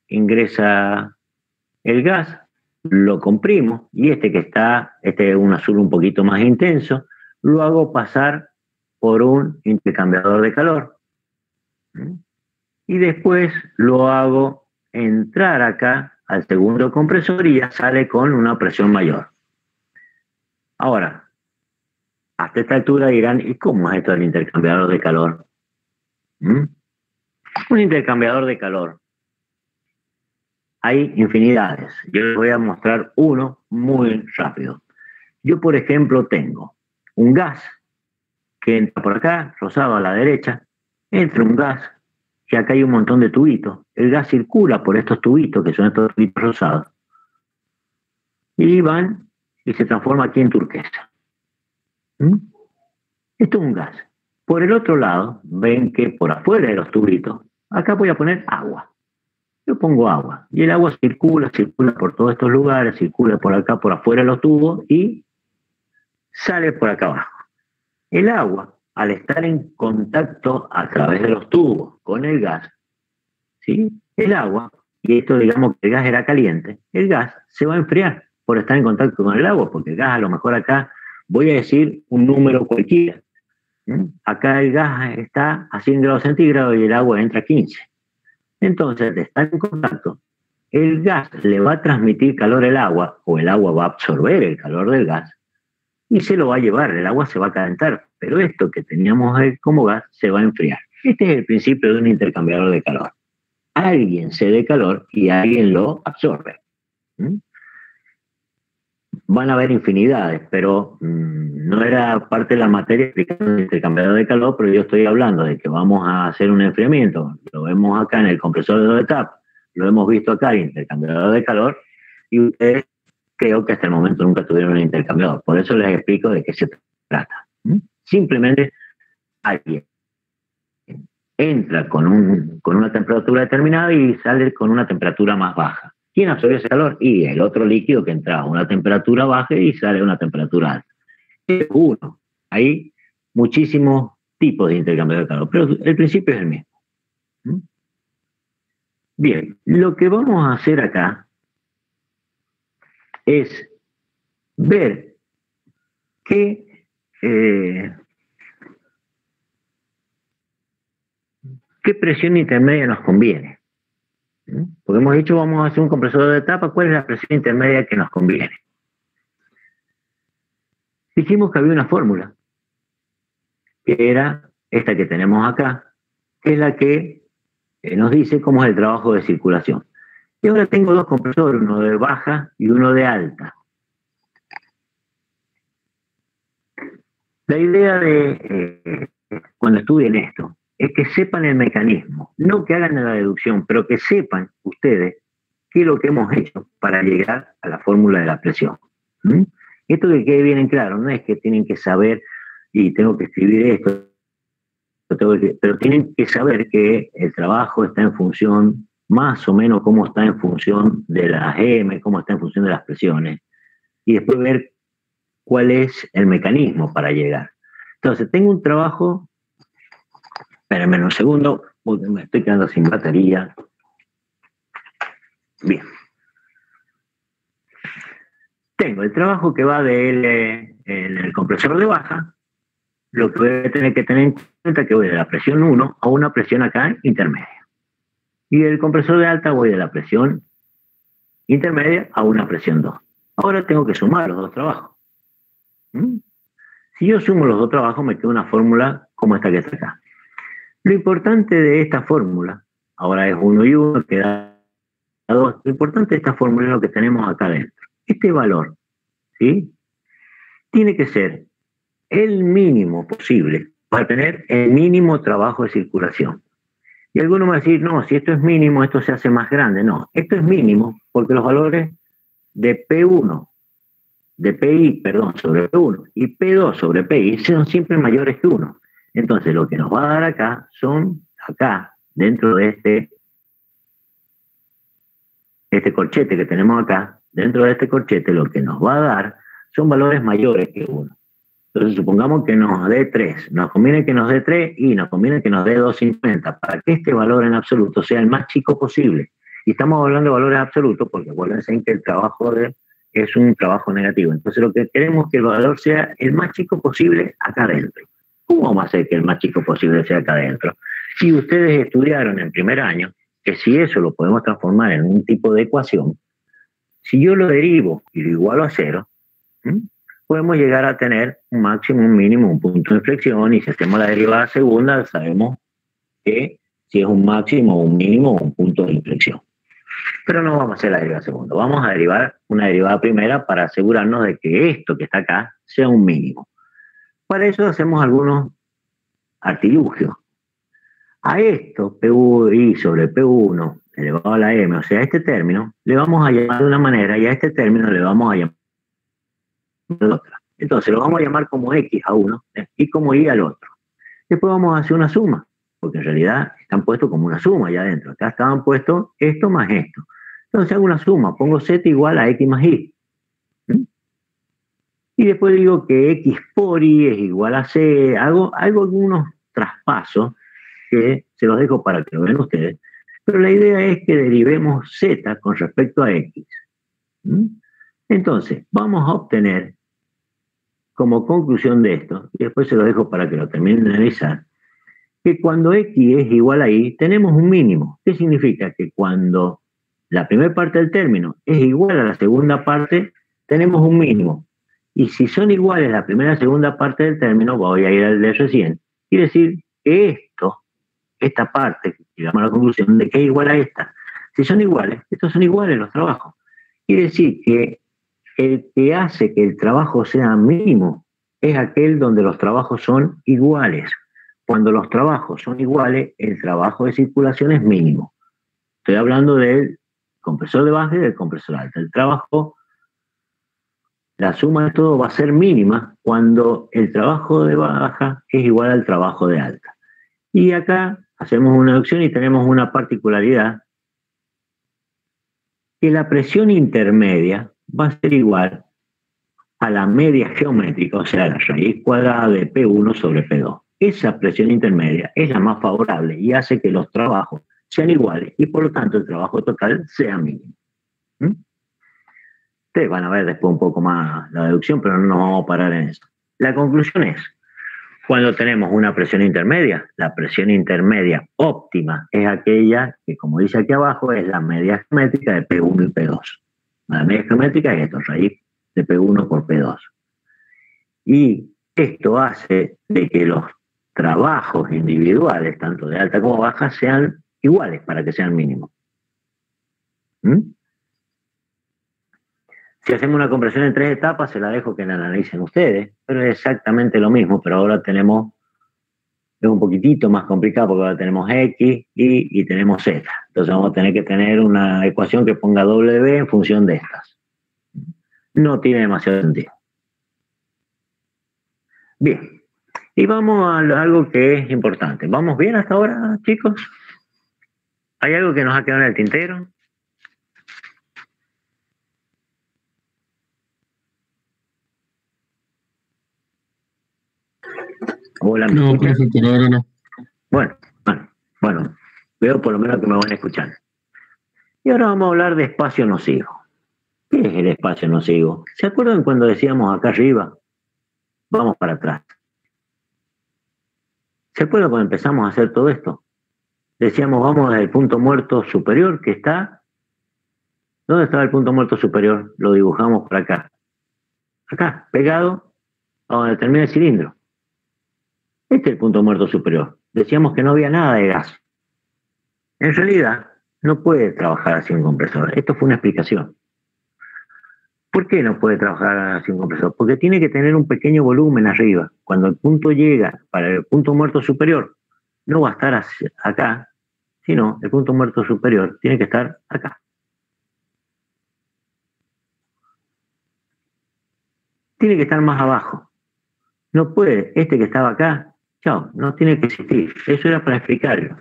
S1: el gas, lo comprimo, y este es un azul un poquito más intenso, lo hago pasar por un intercambiador de calor. Y después lo hago entrar acá al segundo compresor y ya sale con una presión mayor. Ahora, hasta esta altura dirán, ¿y cómo es esto del intercambiador de calor? Un intercambiador de calor. Hay infinidades. Yo les voy a mostrar uno muy rápido. Yo, por ejemplo, tengo un gas que entra por acá, rosado a la derecha, entra un gas, y acá hay un montón de tubitos. El gas circula por estos tubitos, que son estos tubitos rosados, y van y se transforma aquí en turquesa. Esto es un gas. Por el otro lado, ven que por afuera de los tubitos, acá voy a poner agua. Yo pongo agua, y el agua circula por todos estos lugares, circula por acá, por afuera de los tubos, y sale por acá abajo. El agua, al estar en contacto a través de los tubos con el gas, ¿sí? El agua, y esto digamos que el gas era caliente, el gas se va a enfriar por estar en contacto con el agua, porque el gas a lo mejor acá, voy a decir un número cualquiera. Acá el gas está a 100 grados centígrados y el agua entra a 15. Entonces, de estar en contacto, el gas le va a transmitir calor al agua, o el agua va a absorber el calor del gas, y se lo va a llevar, el agua se va a calentar, pero esto que teníamos como gas se va a enfriar. Este es el principio de un intercambiador de calor. Alguien cede calor y alguien lo absorbe. Van a haber infinidades, pero no era parte de la materia explicando el intercambiador de calor, pero yo estoy hablando de que vamos a hacer un enfriamiento. Lo vemos acá en el compresor de 2 etapas, lo hemos visto acá en el intercambiador de calor, y ustedes creo que hasta el momento nunca tuvieron un intercambiador. Por eso les explico de qué se trata. Simplemente alguien entra con una temperatura determinada y sale con una temperatura más baja. ¿Quién absorbe ese calor? Y el otro líquido que entra a una temperatura baja y sale a una temperatura alta. Es uno. Hay muchísimos tipos de intercambiador de calor, pero el principio es el mismo. Bien, lo que vamos a hacer acá es ver qué presión intermedia nos conviene. Porque hemos dicho, vamos a hacer un compresor de etapa, ¿cuál es la presión intermedia que nos conviene? Dijimos que había una fórmula, que era esta que tenemos acá, que es la que nos dice cómo es el trabajo de circulación. Y ahora tengo 2 compresores, uno de baja y uno de alta. La idea de cuando estudien esto es que sepan el mecanismo, no que hagan la deducción, pero que sepan ustedes qué es lo que hemos hecho para llegar a la fórmula de la presión. Esto que quede bien en claro, no es que tienen que saber y tengo que escribir esto, pero tienen que saber que el trabajo está en función, más o menos cómo está en función de las M, cómo está en función de las presiones, y después ver cuál es el mecanismo para llegar. Entonces, tengo un trabajo. Espérenme un segundo, porque me estoy quedando sin batería. Bien. Tengo el trabajo que va en el compresor de baja, lo que voy a tener que tener en cuenta es que voy de la presión 1 a una presión acá intermedia. Y del compresor de alta voy de la presión intermedia a una presión 2. Ahora tengo que sumar los dos trabajos. Si yo sumo los dos trabajos, me queda una fórmula como esta que está acá. Lo importante de esta fórmula, ahora es 1 y 1, queda 2. Lo importante de esta fórmula es lo que tenemos acá adentro. Este valor, ¿sí?, tiene que ser el mínimo posible para tener el mínimo trabajo de circulación. Y algunos van a decir, no, si esto es mínimo, esto se hace más grande. No, esto es mínimo porque los valores de P1, de PI, perdón, sobre P1 y P2 sobre PI son siempre mayores que 1. Entonces, lo que nos va a dar acá son, acá, dentro de este corchete que tenemos acá, dentro de este corchete, lo que nos va a dar son valores mayores que 1. Entonces, supongamos que nos dé 3. Nos conviene que nos dé 3 y nos conviene que nos dé 250 para que este valor en absoluto sea el más chico posible. Y estamos hablando de valores absolutos porque acuérdense que el trabajo es un trabajo negativo. Entonces, lo que queremos es que el valor sea el más chico posible acá adentro. ¿Cómo vamos a hacer que el más chico posible sea acá adentro? Si ustedes estudiaron en primer año, que si eso lo podemos transformar en un tipo de ecuación, si yo lo derivo y lo igualo a 0, podemos llegar a tener un máximo, un mínimo, un punto de inflexión, y si hacemos la derivada segunda, sabemos que si es un máximo, un mínimo o un punto de inflexión. Pero no vamos a hacer la derivada segunda, vamos a derivar una derivada primera para asegurarnos de que esto que está acá sea un mínimo. Para eso hacemos algunos artilugios. A esto, PI sobre P1 elevado a la M, o sea, a este término, le vamos a llamar de una manera y a este término le vamos a llamar de otra. Entonces lo vamos a llamar como X a uno y como Y al otro. Después vamos a hacer una suma, porque en realidad están puestos como una suma allá adentro. Acá estaban puestos esto más esto. Entonces hago una suma, pongo Z igual a X más Y. Y después digo que X por Y es igual a C. Hago algunos traspasos que se los dejo para que lo vean ustedes. Pero la idea es que derivemos Z con respecto a X. Entonces, vamos a obtener como conclusión de esto, y después se lo dejo para que lo terminen de analizar, que cuando X es igual a Y, tenemos un mínimo. ¿Qué significa? Que cuando la primera parte del término es igual a la segunda parte, tenemos un mínimo. Y si son iguales la primera y la segunda parte del término, voy a ir al de recién, quiere decir que esta parte, llegamos a la conclusión de que es igual a esta. Si son iguales, estos son iguales los trabajos. Quiere decir que el que hace que el trabajo sea mínimo es aquel donde los trabajos son iguales. Cuando los trabajos son iguales, el trabajo de circulación es mínimo. Estoy hablando del compresor de baja y del compresor alta. El trabajo, la suma de todo va a ser mínima cuando el trabajo de baja es igual al trabajo de alta. Y acá hacemos una deducción y tenemos una particularidad, que la presión intermedia va a ser igual a la media geométrica, o sea, la raíz cuadrada de P1 sobre P2. Esa presión intermedia es la más favorable y hace que los trabajos sean iguales y por lo tanto el trabajo total sea mínimo. Ustedes van a ver después un poco más la deducción, pero no nos vamos a parar en eso. La conclusión es, cuando tenemos una presión intermedia, la presión intermedia óptima es aquella que, como dice aquí abajo, es la media geométrica de P1 y P2. La media geométrica es esto, raíz de P1 por P2. Y esto hace de que los trabajos individuales, tanto de alta como baja, sean iguales para que sean mínimos. Si hacemos una compresión en 3 etapas, se la dejo que la analicen ustedes, pero es exactamente lo mismo, pero ahora es un poquitito más complicado porque ahora tenemos X, Y tenemos Z. Entonces vamos a tener que tener una ecuación que ponga W en función de estas. No tiene demasiado sentido. Bien, y vamos a algo que es importante. ¿Vamos bien hasta ahora, chicos? ¿Hay algo que nos ha quedado en el tintero? Hola,
S3: no, profe, por ahora no.
S1: Bueno, veo por lo menos que me van a escuchar. Y ahora vamos a hablar de espacio nocivo. ¿Qué es el espacio nocivo? ¿Se acuerdan cuando decíamos acá arriba? Vamos para atrás. ¿Se acuerdan cuando empezamos a hacer todo esto? decíamos, vamos al punto muerto superior que está. ¿Dónde estaba el punto muerto superior? Lo dibujamos por acá. Acá, pegado a donde termina el cilindro. Este es el punto muerto superior. Decíamos que no había nada de gas. En realidad, no puede trabajar así un compresor. Esto fue una explicación. ¿Por qué no puede trabajar así un compresor? Porque tiene que tener un pequeño volumen arriba. Cuando el punto llega para el punto muerto superior, no va a estar acá, sino el punto muerto superior tiene que estar acá. Tiene que estar más abajo. No puede, este que estaba acá, chao, no tiene que existir. Eso era para explicarlo.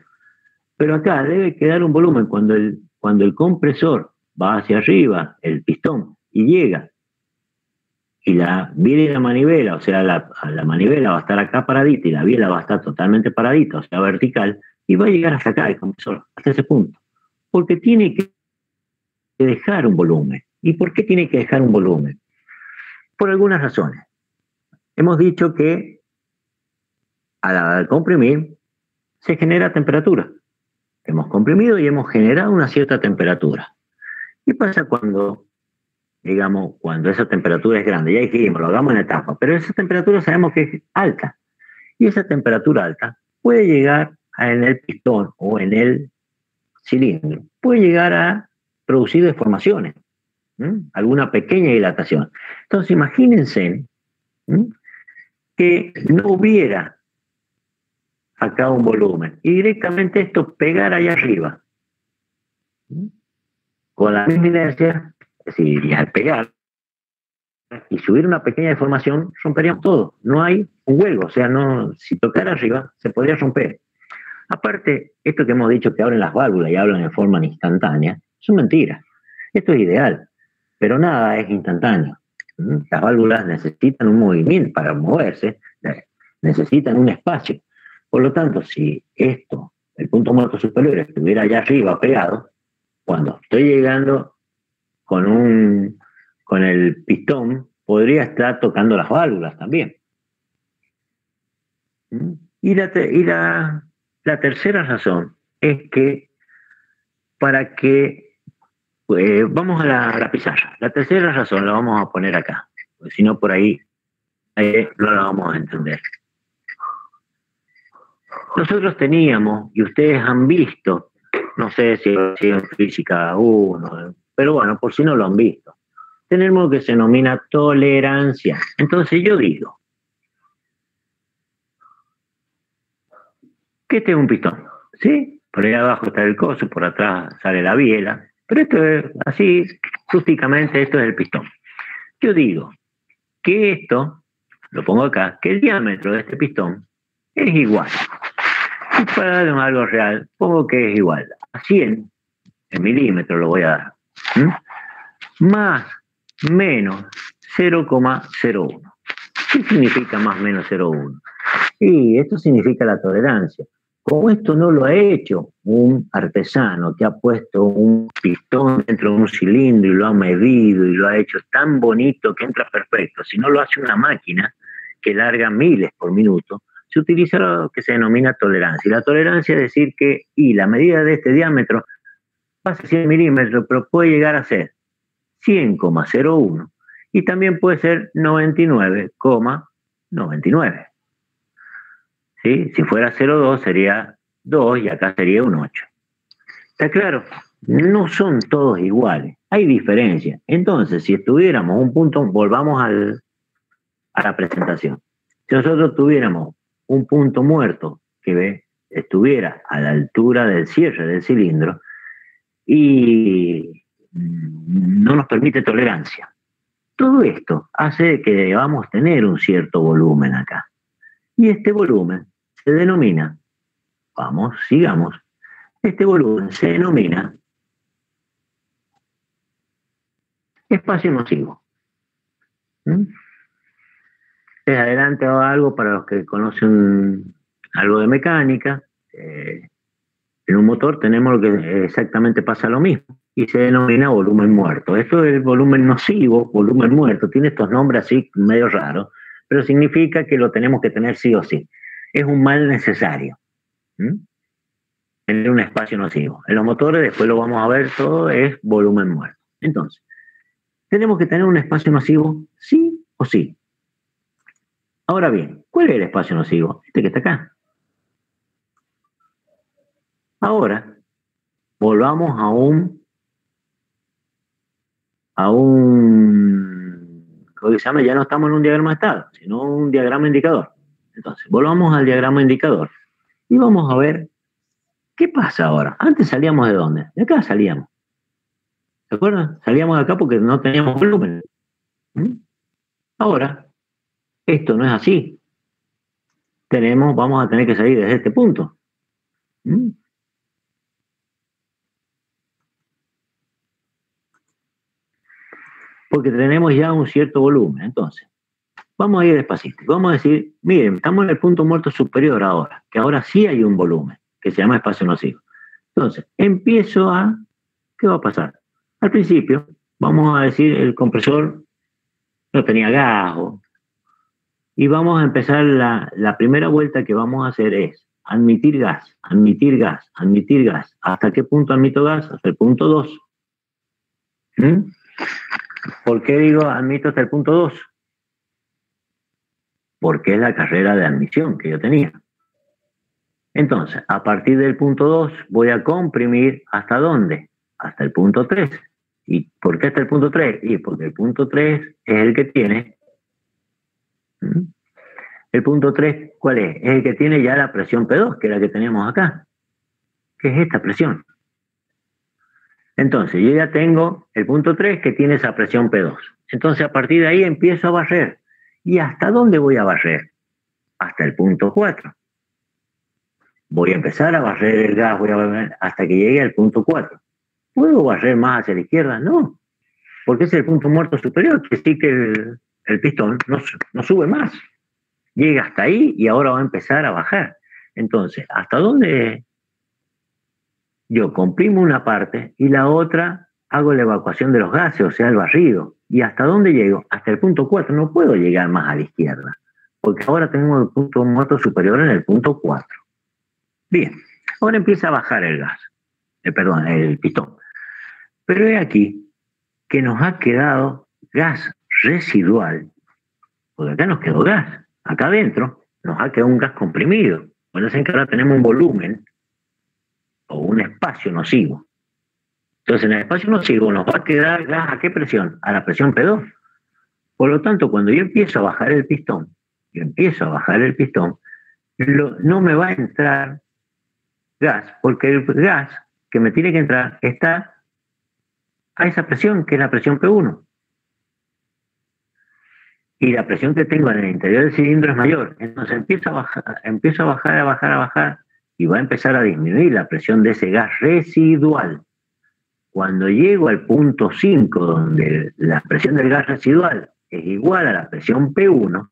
S1: Pero acá debe quedar un volumen. Cuando el compresor va hacia arriba, el pistón, y llega, y la biela y la manivela, o sea, la manivela va a estar acá paradita y la biela va a estar totalmente paradita, o sea, vertical, y va a llegar hasta acá el compresor, hasta ese punto. Porque tiene que dejar un volumen. ¿Y por qué tiene que dejar un volumen? Por algunas razones. Hemos dicho que al comprimir se genera temperatura. Hemos comprimido y hemos generado una cierta temperatura. ¿Qué pasa cuando, digamos, cuando esa temperatura es grande? Ya dijimos, lo hagamos en etapa, pero esa temperatura sabemos que es alta. Y esa temperatura alta puede llegar en el pistón o en el cilindro, puede llegar a producir deformaciones, alguna pequeña dilatación. Entonces imagínense que no hubiera acá un volumen y directamente esto pegara allá arriba con la misma inercia, es decir, y al pegar y subir una pequeña deformación romperíamos todo, no hay un huelgo, o sea, no, si tocara arriba se podría romper. Aparte, esto que hemos dicho que abren las válvulas y hablan en forma instantánea, son mentiras. Esto es ideal, pero nada es instantáneo. Las válvulas necesitan un movimiento para moverse, necesitan un espacio. Por lo tanto, si esto, el punto muerto superior, estuviera allá arriba pegado, cuando estoy llegando con el pistón, podría estar tocando las válvulas también. Y la tercera razón es que para que vamos a la pizarra. La tercera razón la vamos a poner acá, porque si no por ahí no la vamos a entender. Nosotros teníamos, y ustedes han visto, no sé si en física 1, pero bueno, por si no lo han visto, tenemos lo que se denomina tolerancia. Entonces yo digo que este es un pistón, ¿sí? Por ahí abajo está el coso, por atrás sale la biela, pero esto es así, rústicamente, esto es el pistón. Yo digo que esto, lo pongo acá, que el diámetro de este pistón es igual. Y para darle algo real, pongo que es igual a 100 en milímetros, lo voy a dar, más menos 0,01. ¿Qué significa más menos 0,1? Y esto significa la tolerancia. Como esto no lo ha hecho un artesano que ha puesto un pistón dentro de un cilindro y lo ha medido y lo ha hecho tan bonito que entra perfecto, si no lo hace una máquina que larga miles por minuto, se utiliza lo que se denomina tolerancia. Y la tolerancia es decir que la medida de este diámetro pasa 100 milímetros, pero puede llegar a ser 100,01 y también puede ser 99,99. ¿Sí? Si fuera 0,2 sería 2 y acá sería un 8. ¿Está claro? No son todos iguales, hay diferencias. Entonces, si estuviéramos un punto, volvamos a la presentación. Si nosotros tuviéramos un punto muerto que estuviera a la altura del cierre del cilindro y no nos permite tolerancia, todo esto hace que debamos tener un cierto volumen acá. Y este volumen se denomina, sigamos, este volumen se denomina espacio nocivo. Les adelanto algo para los que conocen algo de mecánica. En un motor tenemos lo que exactamente pasa lo mismo y se denomina volumen muerto. Esto es el volumen nocivo, volumen muerto, tiene estos nombres así medio raros, pero significa que lo tenemos que tener sí o sí. Es un mal necesario. tener un espacio nocivo. En los motores, después lo vamos a ver, todo es volumen muerto. Entonces, ¿tenemos que tener un espacio nocivo? ¿Sí o sí? Ahora bien, ¿cuál es el espacio nocivo? Este que está acá. Ahora, volvamos a ¿cómo se llama? Ya no estamos en un diagrama de estado, sino un diagrama indicador. Entonces, volvamos al diagrama indicador y vamos a ver qué pasa ahora. Antes salíamos ¿de dónde? De acá salíamos. ¿Se acuerdan? Salíamos de acá porque no teníamos volumen. Ahora, esto no es así. Vamos a tener que salir desde este punto. Porque tenemos ya un cierto volumen. Entonces, vamos a ir despacito. Vamos a decir, miren, estamos en el punto muerto superior ahora, que ahora sí hay un volumen, que se llama espacio nocivo. Entonces, ¿qué va a pasar? Al principio, vamos a decir, el compresor no tenía gas, y vamos a empezar la primera vuelta que vamos a hacer es admitir gas, admitir gas, admitir gas. ¿Hasta qué punto admito gas? Hasta el punto 2. ¿Por qué digo admito hasta el punto 2? Porque es la carrera de admisión que yo tenía. Entonces, a partir del punto 2 voy a comprimir ¿hasta dónde? Hasta el punto 3. ¿Y por qué hasta el punto 3? Y porque el punto 3 es el que tiene... El punto 3, ¿cuál es? Es el que tiene ya la presión P2, que es la que tenemos acá. ¿Qué es esta presión? Entonces, yo ya tengo el punto 3 que tiene esa presión P2. Entonces, a partir de ahí empiezo a barrer. ¿Y hasta dónde voy a barrer? Hasta el punto 4. Voy a empezar a barrer el gas, voy a barrer hasta que llegue al punto 4. ¿Puedo barrer más hacia la izquierda? No, porque es el punto muerto superior, que sí que el pistón no sube más. Llega hasta ahí y ahora va a empezar a bajar. Entonces, ¿hasta dónde? Yo comprimo una parte y la otra hago la evacuación de los gases, o sea, el barrido. ¿Y hasta dónde llego? Hasta el punto 4. No puedo llegar más a la izquierda, porque ahora tengo el punto muerto superior en el punto 4. Bien, ahora empieza a bajar el gas, el pistón. Pero es aquí que nos ha quedado gas residual, porque acá nos quedó gas. Acá adentro nos ha quedado un gas comprimido. Bueno, es que ahora tenemos un volumen o un espacio nocivo. Entonces, en el espacio nocivo nos va a quedar gas ¿a qué presión? A la presión P2. Por lo tanto, cuando yo empiezo a bajar el pistón, no me va a entrar gas, porque el gas que me tiene que entrar está a esa presión, que es la presión P1. Y la presión que tengo en el interior del cilindro es mayor. Entonces empiezo a bajar, y va a empezar a disminuir la presión de ese gas residual. Cuando llego al punto 5, donde la presión del gas residual es igual a la presión P1,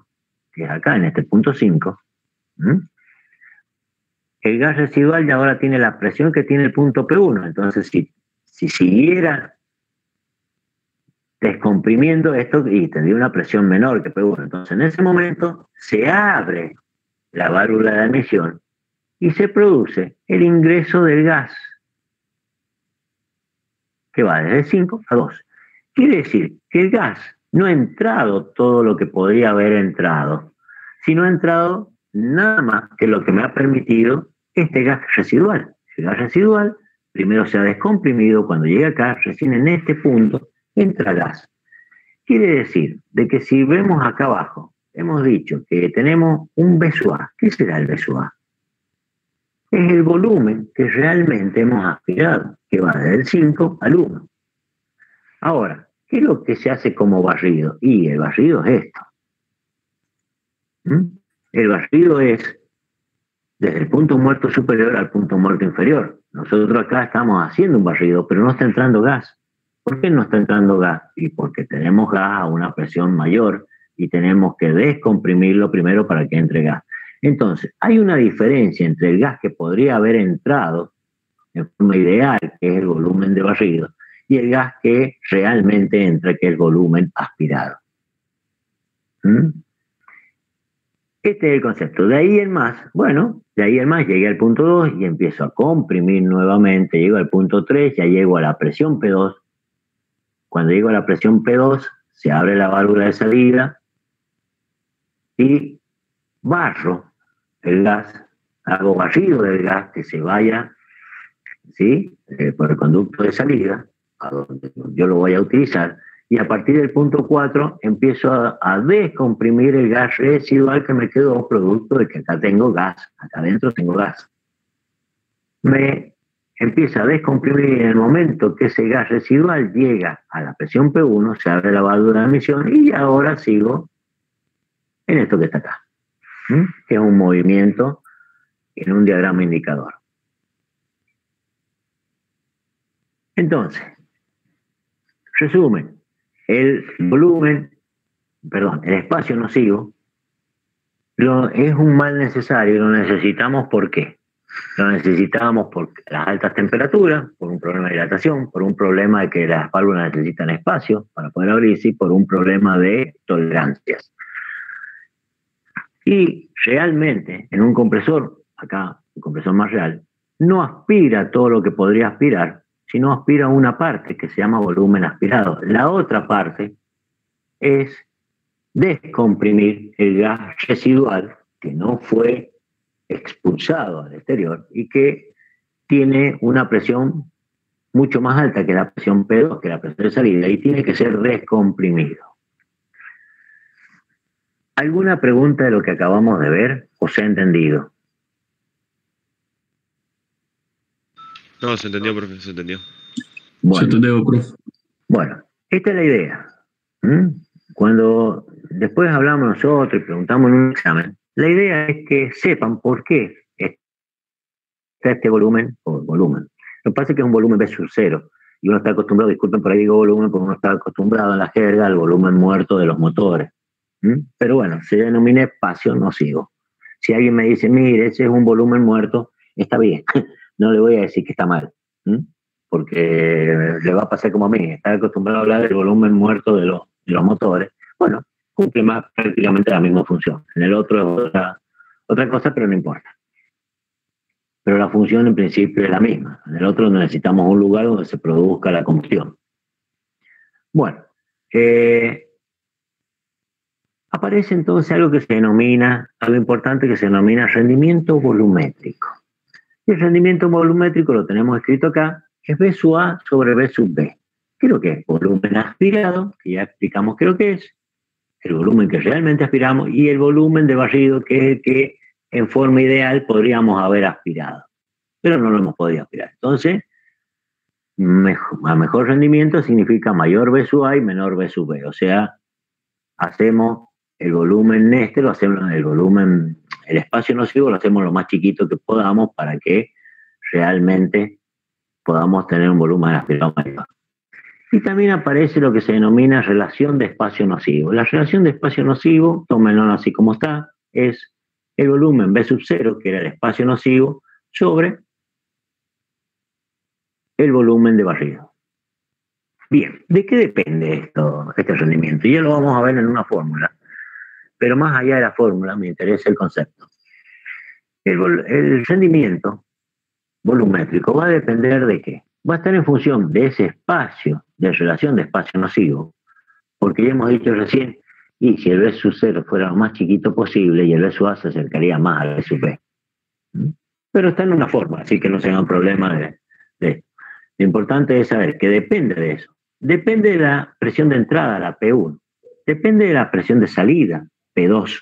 S1: que es acá en este punto 5, el gas residual ya ahora tiene la presión que tiene el punto P1. Entonces, si siguiera descomprimiendo esto, y tendría una presión menor que P1. Entonces, en ese momento se abre la válvula de admisión y se produce el ingreso del gas, que va desde 5 a 2. Quiere decir que el gas no ha entrado todo lo que podría haber entrado, sino ha entrado nada más que lo que me ha permitido este gas residual. El gas residual primero se ha descomprimido, cuando llega acá, recién en este punto, entra gas. Quiere decir de que si vemos acá abajo, hemos dicho que tenemos un B sub A. ¿Qué será el B sub A? Es el volumen que realmente hemos aspirado, que va desde el 5 al 1. Ahora, ¿qué es lo que se hace como barrido? Y el barrido es esto. El barrido es desde el punto muerto superior al punto muerto inferior. Nosotros acá estamos haciendo un barrido, pero no está entrando gas. ¿Por qué no está entrando gas? Y porque tenemos gas a una presión mayor y tenemos que descomprimirlo primero para que entre gas. Entonces, hay una diferencia entre el gas que podría haber entrado en forma ideal, que es el volumen de barrido, y el gas que realmente entra, que es el volumen aspirado. Este es el concepto. De ahí en más, bueno, de ahí en más llegué al punto 2 y empiezo a comprimir nuevamente. Llego al punto 3, ya llego a la presión P2. Cuando llego a la presión P2, se abre la válvula de salida y barro el gas, hago barrido del gas que se vaya, ¿sí? Por el conducto de salida, a donde yo lo voy a utilizar. Y a partir del punto 4 empiezo a descomprimir el gas residual que me quedó producto de que acá tengo gas, acá adentro tengo gas. Me empieza a descomprimir en el momento que ese gas residual llega a la presión P1, se abre la válvula de emisión y ahora sigo en esto que está acá, que es un movimiento en un diagrama indicador. Entonces, resumen. El espacio nocivo es un mal necesario y lo necesitamos ¿por qué? Lo necesitamos por las altas temperaturas, por un problema de dilatación, por un problema de que las válvulas necesitan espacio para poder abrirse y por un problema de tolerancias. Y realmente en un compresor, acá un compresor más real, no aspira todo lo que podría aspirar, sino aspira una parte que se llama volumen aspirado. La otra parte es descomprimir el gas residual que no fue expulsado al exterior y que tiene una presión mucho más alta que la presión P2, que la presión de salida, y tiene que ser descomprimido. ¿Alguna pregunta de lo que acabamos de ver o se ha entendido?
S2: No, se entendió, profe, se entendió.
S1: Bueno,
S3: se entendió, profe.
S1: Bueno, esta es la idea. Cuando después hablamos nosotros y preguntamos en un examen, la idea es que sepan por qué está este volumen o volumen. Lo que pasa es que es un volumen B sub 0 y uno está acostumbrado, disculpen por ahí digo volumen, porque uno está acostumbrado en la jerga al volumen muerto de los motores. Pero bueno, se denomina espacio nocivo. Si alguien me dice, mire, ese es un volumen muerto, está bien. No le voy a decir que está mal, porque le va a pasar como a mí, está acostumbrado a hablar del volumen muerto de los motores. Bueno, cumple prácticamente la misma función. En el otro es otra cosa, pero no importa. Pero la función en principio es la misma. En el otro necesitamos un lugar donde se produzca la combustión. Bueno, aparece entonces algo que se denomina, algo importante que se denomina rendimiento volumétrico. Y el rendimiento volumétrico lo tenemos escrito acá, es B sub A sobre B sub B. ¿Qué es lo que es? Volumen aspirado, que ya explicamos qué es lo que es, el volumen que realmente aspiramos, y el volumen de barrido, que es el que en forma ideal podríamos haber aspirado, pero no lo hemos podido aspirar. Entonces, mejor rendimiento significa mayor B sub A y menor B sub B. O sea, hacemos el volumen lo hacemos el espacio nocivo lo hacemos lo más chiquito que podamos para que realmente podamos tener un volumen aspirado mayor. Y también aparece lo que se denomina relación de espacio nocivo. La relación de espacio nocivo, tómenlo así como está, es el volumen B sub 0, que era el espacio nocivo, sobre el volumen de barrido. Bien, ¿de qué depende este rendimiento? Y ya lo vamos a ver en una fórmula. Pero más allá de la fórmula, me interesa el concepto. El rendimiento volumétrico va a depender de qué. Va a estar en función de ese espacio, de relación de espacio nocivo, porque ya hemos dicho recién, y si el B sub 0 fuera lo más chiquito posible y el B sub A se acercaría más al B sub B. Pero está en una forma, así que no sea un problema de esto. Lo importante es saber que depende de eso. Depende de la presión de entrada, la P1. Depende de la presión de salida, P2.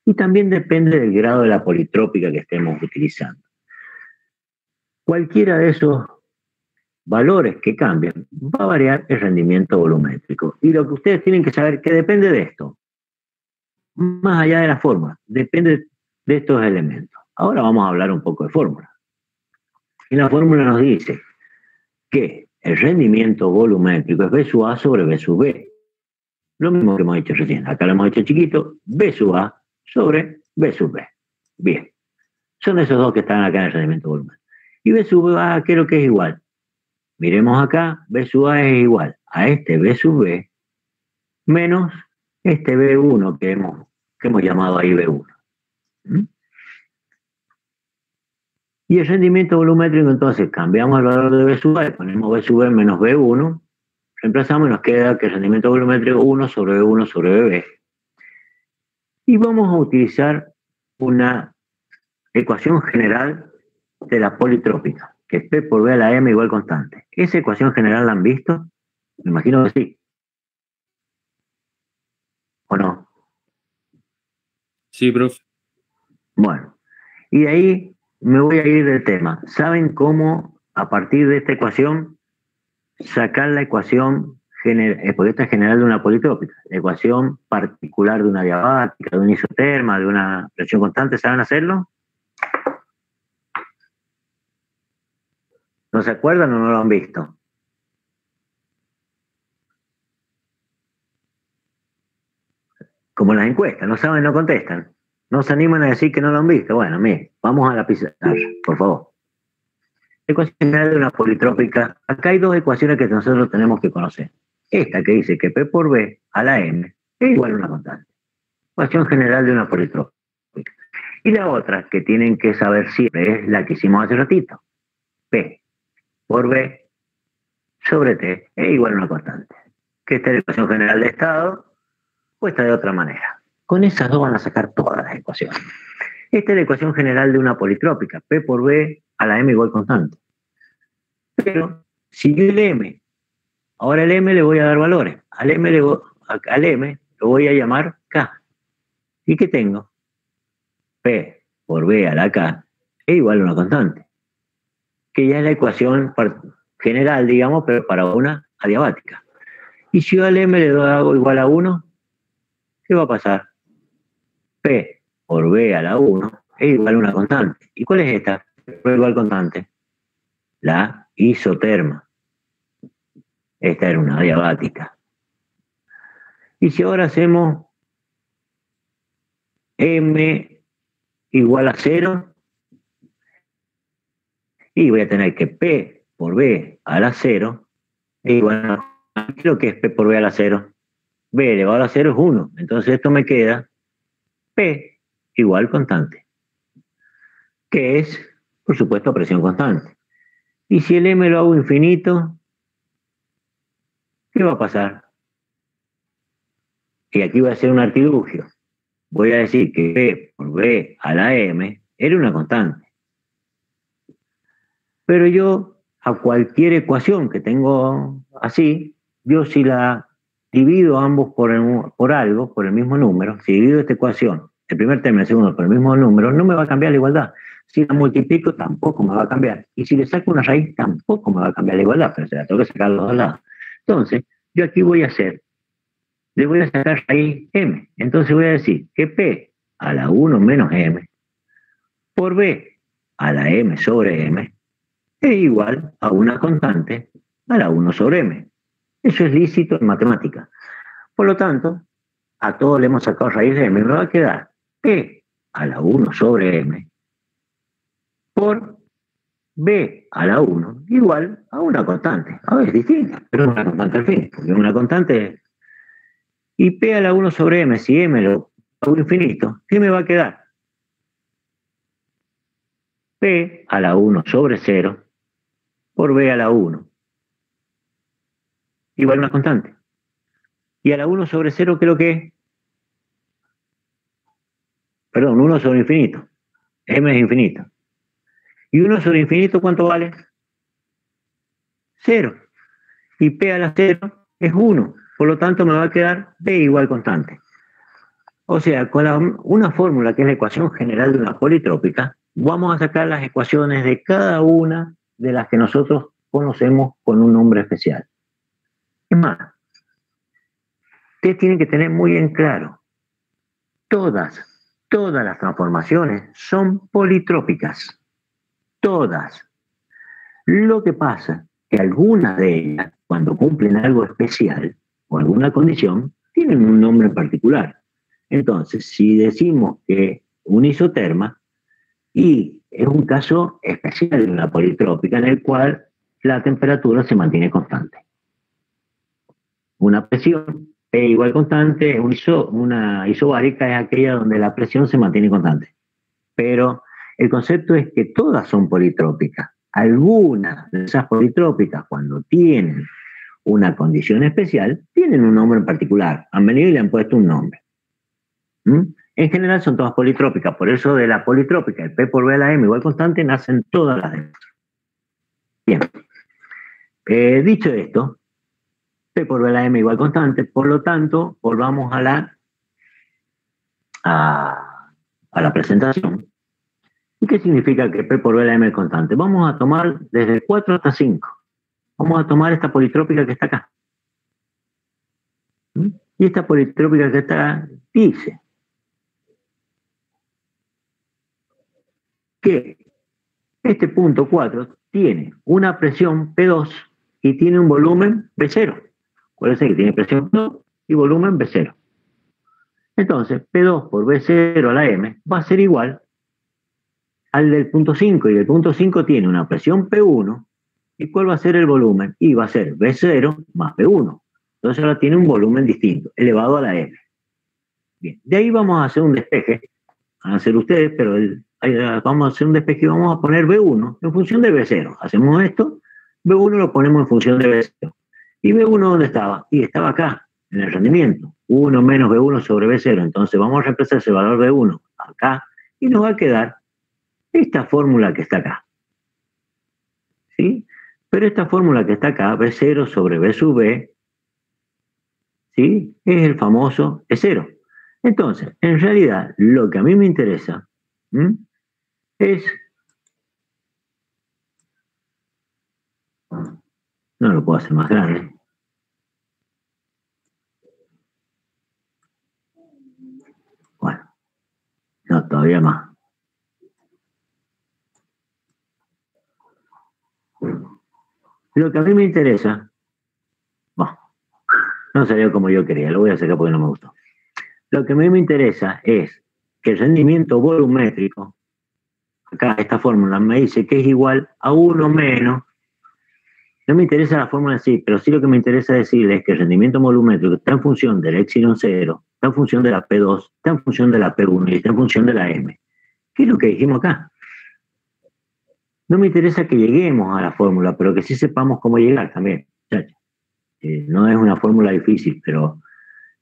S1: Y también depende del grado de la politrópica que estemos utilizando. Cualquiera de esos valores que cambien va a variar el rendimiento volumétrico. Y lo que ustedes tienen que saber que depende de esto. Más allá de la forma, depende de estos elementos. Ahora vamos a hablar un poco de fórmula. Y la fórmula nos dice que el rendimiento volumétrico es B sub A sobre B sub B. Lo mismo que hemos hecho recién. Acá lo hemos hecho chiquito, B sub A sobre B sub B. Bien. Son esos dos que están acá en el rendimiento volumétrico. Y B sub A, ¿qué es lo que es igual? Miremos acá, B sub A es igual a este B sub B menos este B1 que hemos llamado ahí B1. Y el rendimiento volumétrico, entonces, cambiamos el valor de B sub A y ponemos B sub B menos B1, reemplazamos y nos queda que el rendimiento volumétrico 1 sobre B1 sobre BB. Y vamos a utilizar una ecuación general de la politrópica, que es P por B a la M igual constante. ¿Esa ecuación general la han visto? Me imagino que sí. ¿O no?
S4: Sí, profe.
S1: Bueno, y de ahí me voy a ir del tema. ¿Saben cómo, a partir de esta ecuación, sacar la ecuación porque esta es general de una politrópica, la ecuación particular de una diabática, de una isoterma, de una presión constante? ¿Saben hacerlo? ¿No se acuerdan o no lo han visto? Como en las encuestas, no saben, no contestan. No se animan a decir que no lo han visto. Bueno, mire, vamos a la pizarra, por favor. Ecuación general de una politrópica. Acá hay dos ecuaciones que nosotros tenemos que conocer. Esta que dice que P por B a la M es igual a una constante. Ecuación general de una politrópica. Y la otra que tienen que saber siempre es la que hicimos hace ratito. P por B sobre T es igual a una constante. Que esta es la ecuación general de estado, puesta de otra manera. Con esas dos van a sacar todas las ecuaciones. Esta es la ecuación general de una politrópica. P por B a la M igual constante. Pero si yo el M, ahora el M le voy a dar valores. Al M lo voy a llamar K. ¿Y qué tengo? P por B a la K es igual a una constante. Que ya es la ecuación general, digamos, pero para una adiabática. Y si yo al M le doy algo igual a 1, ¿qué va a pasar? P por B a la 1 es igual a una constante. ¿Y cuál es esta? P por igual constante. La isoterma. Esta era una adiabática. Y si ahora hacemos M igual a 0, y voy a tener que P por B a la 0 es igual a... ¿Qué es lo que es P por B a la 0? B elevado a la 0 es 1. Entonces esto me queda P igual constante, que es, por supuesto, presión constante. Y si el M lo hago infinito, ¿qué va a pasar? Y aquí voy a hacer un artilugio. Voy a decir que P por B a la M era una constante. Pero yo, a cualquier ecuación que tengo así, yo si la divido ambos por algo, por el mismo número, si divido esta ecuación, el primer término y el segundo por el mismo número, no me va a cambiar la igualdad. Si la multiplico, tampoco me va a cambiar. Y si le saco una raíz, tampoco me va a cambiar la igualdad, pero se la tengo que sacar a los dos lados. Entonces, yo aquí voy a hacer, le voy a sacar raíz M. Entonces voy a decir que P a la 1 menos M por B a la M sobre M es igual a una constante a la 1 sobre M. Eso es lícito en matemática. Por lo tanto, a todos le hemos sacado raíz de M. Me va a quedar P a la 1 sobre M por B a la 1 igual a una constante. A ver, es distinta, pero es una constante al fin. Porque una constante... Y P a la 1 sobre M, si M lo hago infinito, ¿qué me va a quedar? P a la 1 sobre 0 por B a la 1 igual a una constante. Y a la 1 sobre 0, ¿qué es lo que es? Perdón, 1 sobre infinito. M es infinito. ¿Y 1 sobre infinito cuánto vale? 0. Y P a la 0 es 1. Por lo tanto, me va a quedar P igual constante. O sea, con una fórmula que es la ecuación general de una politrópica, vamos a sacar las ecuaciones de cada una de las que nosotros conocemos con un nombre especial. Es más, ustedes tienen que tener muy en claro, todas las transformaciones son politrópicas. Todas. Lo que pasa es que algunas de ellas, cuando cumplen algo especial o alguna condición, tienen un nombre en particular. Entonces, si decimos que un isoterma, y es un caso especial de una politrópica en el cual la temperatura se mantiene constante. Una presión P igual constante, una isobárica es aquella donde la presión se mantiene constante. Pero El concepto es que todas son politrópicas. Algunas de esas politrópicas, cuando tienen una condición especial, tienen un nombre en particular. Han venido y le han puesto un nombre. En general son todas politrópicas. Por eso de la politrópica, el P por B a la M igual constante, nacen todas las demás. Bien. Dicho esto, P por B a la M igual constante, por lo tanto, volvamos a la presentación. ¿Y qué significa que P por B a la M es constante? Vamos a tomar desde el 4 hasta 5. Vamos a tomar esta politrópica que está acá. Y esta politrópica que está acá dice que este punto 4 tiene una presión P2 y tiene un volumen B0. Acuérdense que tiene presión P2 y volumen B0. Entonces, P2 por B0 a la M va a ser igual al del punto 5, y el punto 5 tiene una presión P1, ¿y cuál va a ser el volumen? Y va a ser B0 más P1. Entonces ahora tiene un volumen distinto, elevado a la M. Bien, de ahí vamos a hacer un despeje, van a hacer ustedes, pero vamos a hacer un despeje y vamos a poner B1 en función de B0. Hacemos esto, B1 lo ponemos en función de B0. ¿Y B1 dónde estaba? Y estaba acá, en el rendimiento. 1 menos B1 sobre B0. Entonces vamos a reemplazar ese valor B1 acá y nos va a quedar esta fórmula que está acá. ¿Sí? Pero esta fórmula que está acá, B0 sobre B sub B, ¿sí? Es el famoso E0. Entonces, en realidad, lo que a mí me interesa es... No lo puedo hacer más grande. Bueno, no, todavía más. Lo que a mí me interesa, bueno, no salió como yo quería, lo voy a sacar porque no me gustó. Lo que a mí me interesa es que el rendimiento volumétrico, acá esta fórmula me dice que es igual a 1 menos, no me interesa la fórmula en sí, pero sí lo que me interesa decirles es que el rendimiento volumétrico está en función del epsilon 0, está en función de la P2, está en función de la P1 y está en función de la M. ¿Qué es lo que dijimos acá? No me interesa que lleguemos a la fórmula, pero que sí sepamos cómo llegar también. No es una fórmula difícil, pero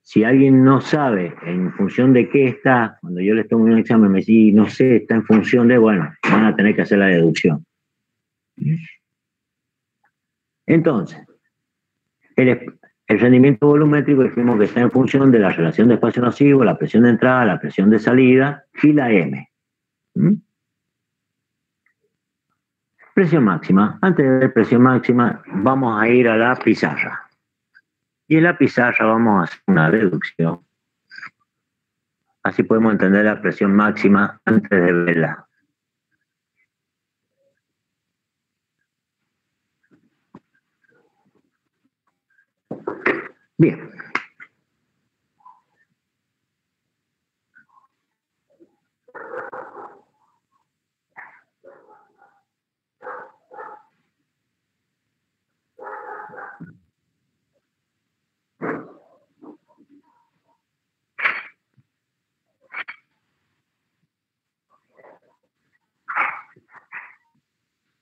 S1: si alguien no sabe en función de qué está, cuando yo les tomo un examen, me dice, no sé, está en función de, bueno, van a tener que hacer la deducción. Entonces, el rendimiento volumétrico dijimos que está en función de la relación de espacio nocivo, la presión de entrada, la presión de salida y la M. Presión máxima. Antes de ver presión máxima, vamos a ir a la pizarra. Y en la pizarra vamos a hacer una deducción. Así podemos entender la presión máxima antes de verla. Bien.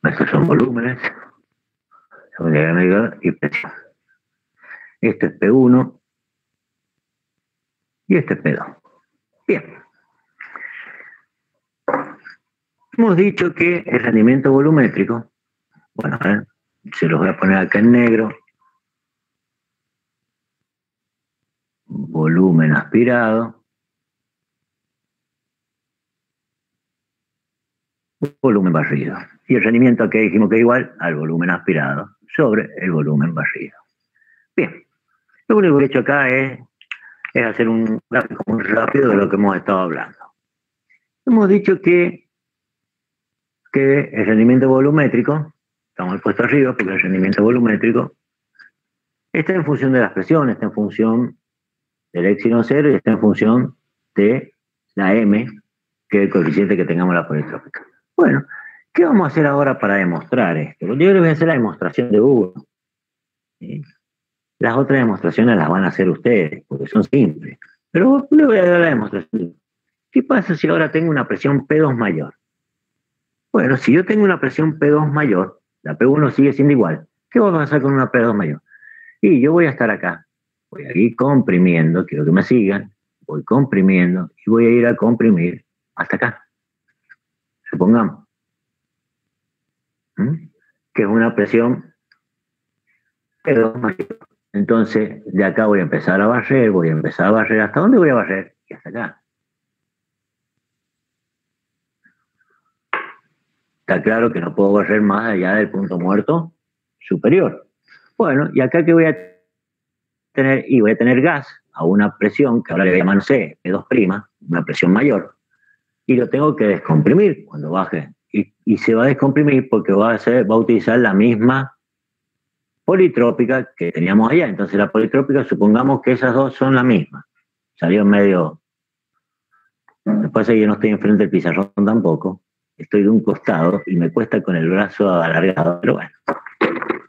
S1: Estos son volúmenes, y presión. Este es P1 y este es P2. Bien. Hemos dicho que el rendimiento volumétrico, bueno, a ver, se los voy a poner acá en negro. Volumen aspirado. Volumen barrido. Y el rendimiento aquí dijimos que es igual al volumen aspirado sobre el volumen barrido. Bien. Lo único que he hecho acá es hacer un gráfico muy rápido de lo que hemos estado hablando. Hemos dicho que el rendimiento volumétrico, estamos puesto arriba porque el rendimiento volumétrico está en función de las presiones, está en función del epsilon 0 y está en función de la M, que es el coeficiente que tengamos la politrópica. Bueno, ¿qué vamos a hacer ahora para demostrar esto? Yo les voy a hacer la demostración de uno. ¿Sí? Las otras demostraciones las van a hacer ustedes, porque son simples. Pero les voy a dar la demostración. ¿Qué pasa si ahora tengo una presión P2 mayor? Bueno, si yo tengo una presión P2 mayor, la P1 sigue siendo igual. ¿Qué va a pasar con una P2 mayor? Y yo voy a estar acá. Voy a ir comprimiendo, quiero que me sigan. Voy comprimiendo y voy a ir a comprimir hasta acá. Supongamos. Que es una presión P2 mayor. Entonces, de acá voy a empezar a barrer, ¿Hasta dónde voy a barrer? Y hasta acá. Está claro que no puedo barrer más allá del punto muerto superior. Bueno, y acá que voy a tener, y voy a tener gas a una presión, que ahora le voy a llamar, no sé, P2', una presión mayor, y lo tengo que descomprimir cuando baje. Y se va a descomprimir porque va a utilizar la misma politrópica que teníamos allá. Entonces la politrópica, supongamos que esas dos son la misma. Salió medio... Después yo no estoy enfrente del pizarrón tampoco. Estoy de un costado y me cuesta con el brazo alargado. Pero bueno,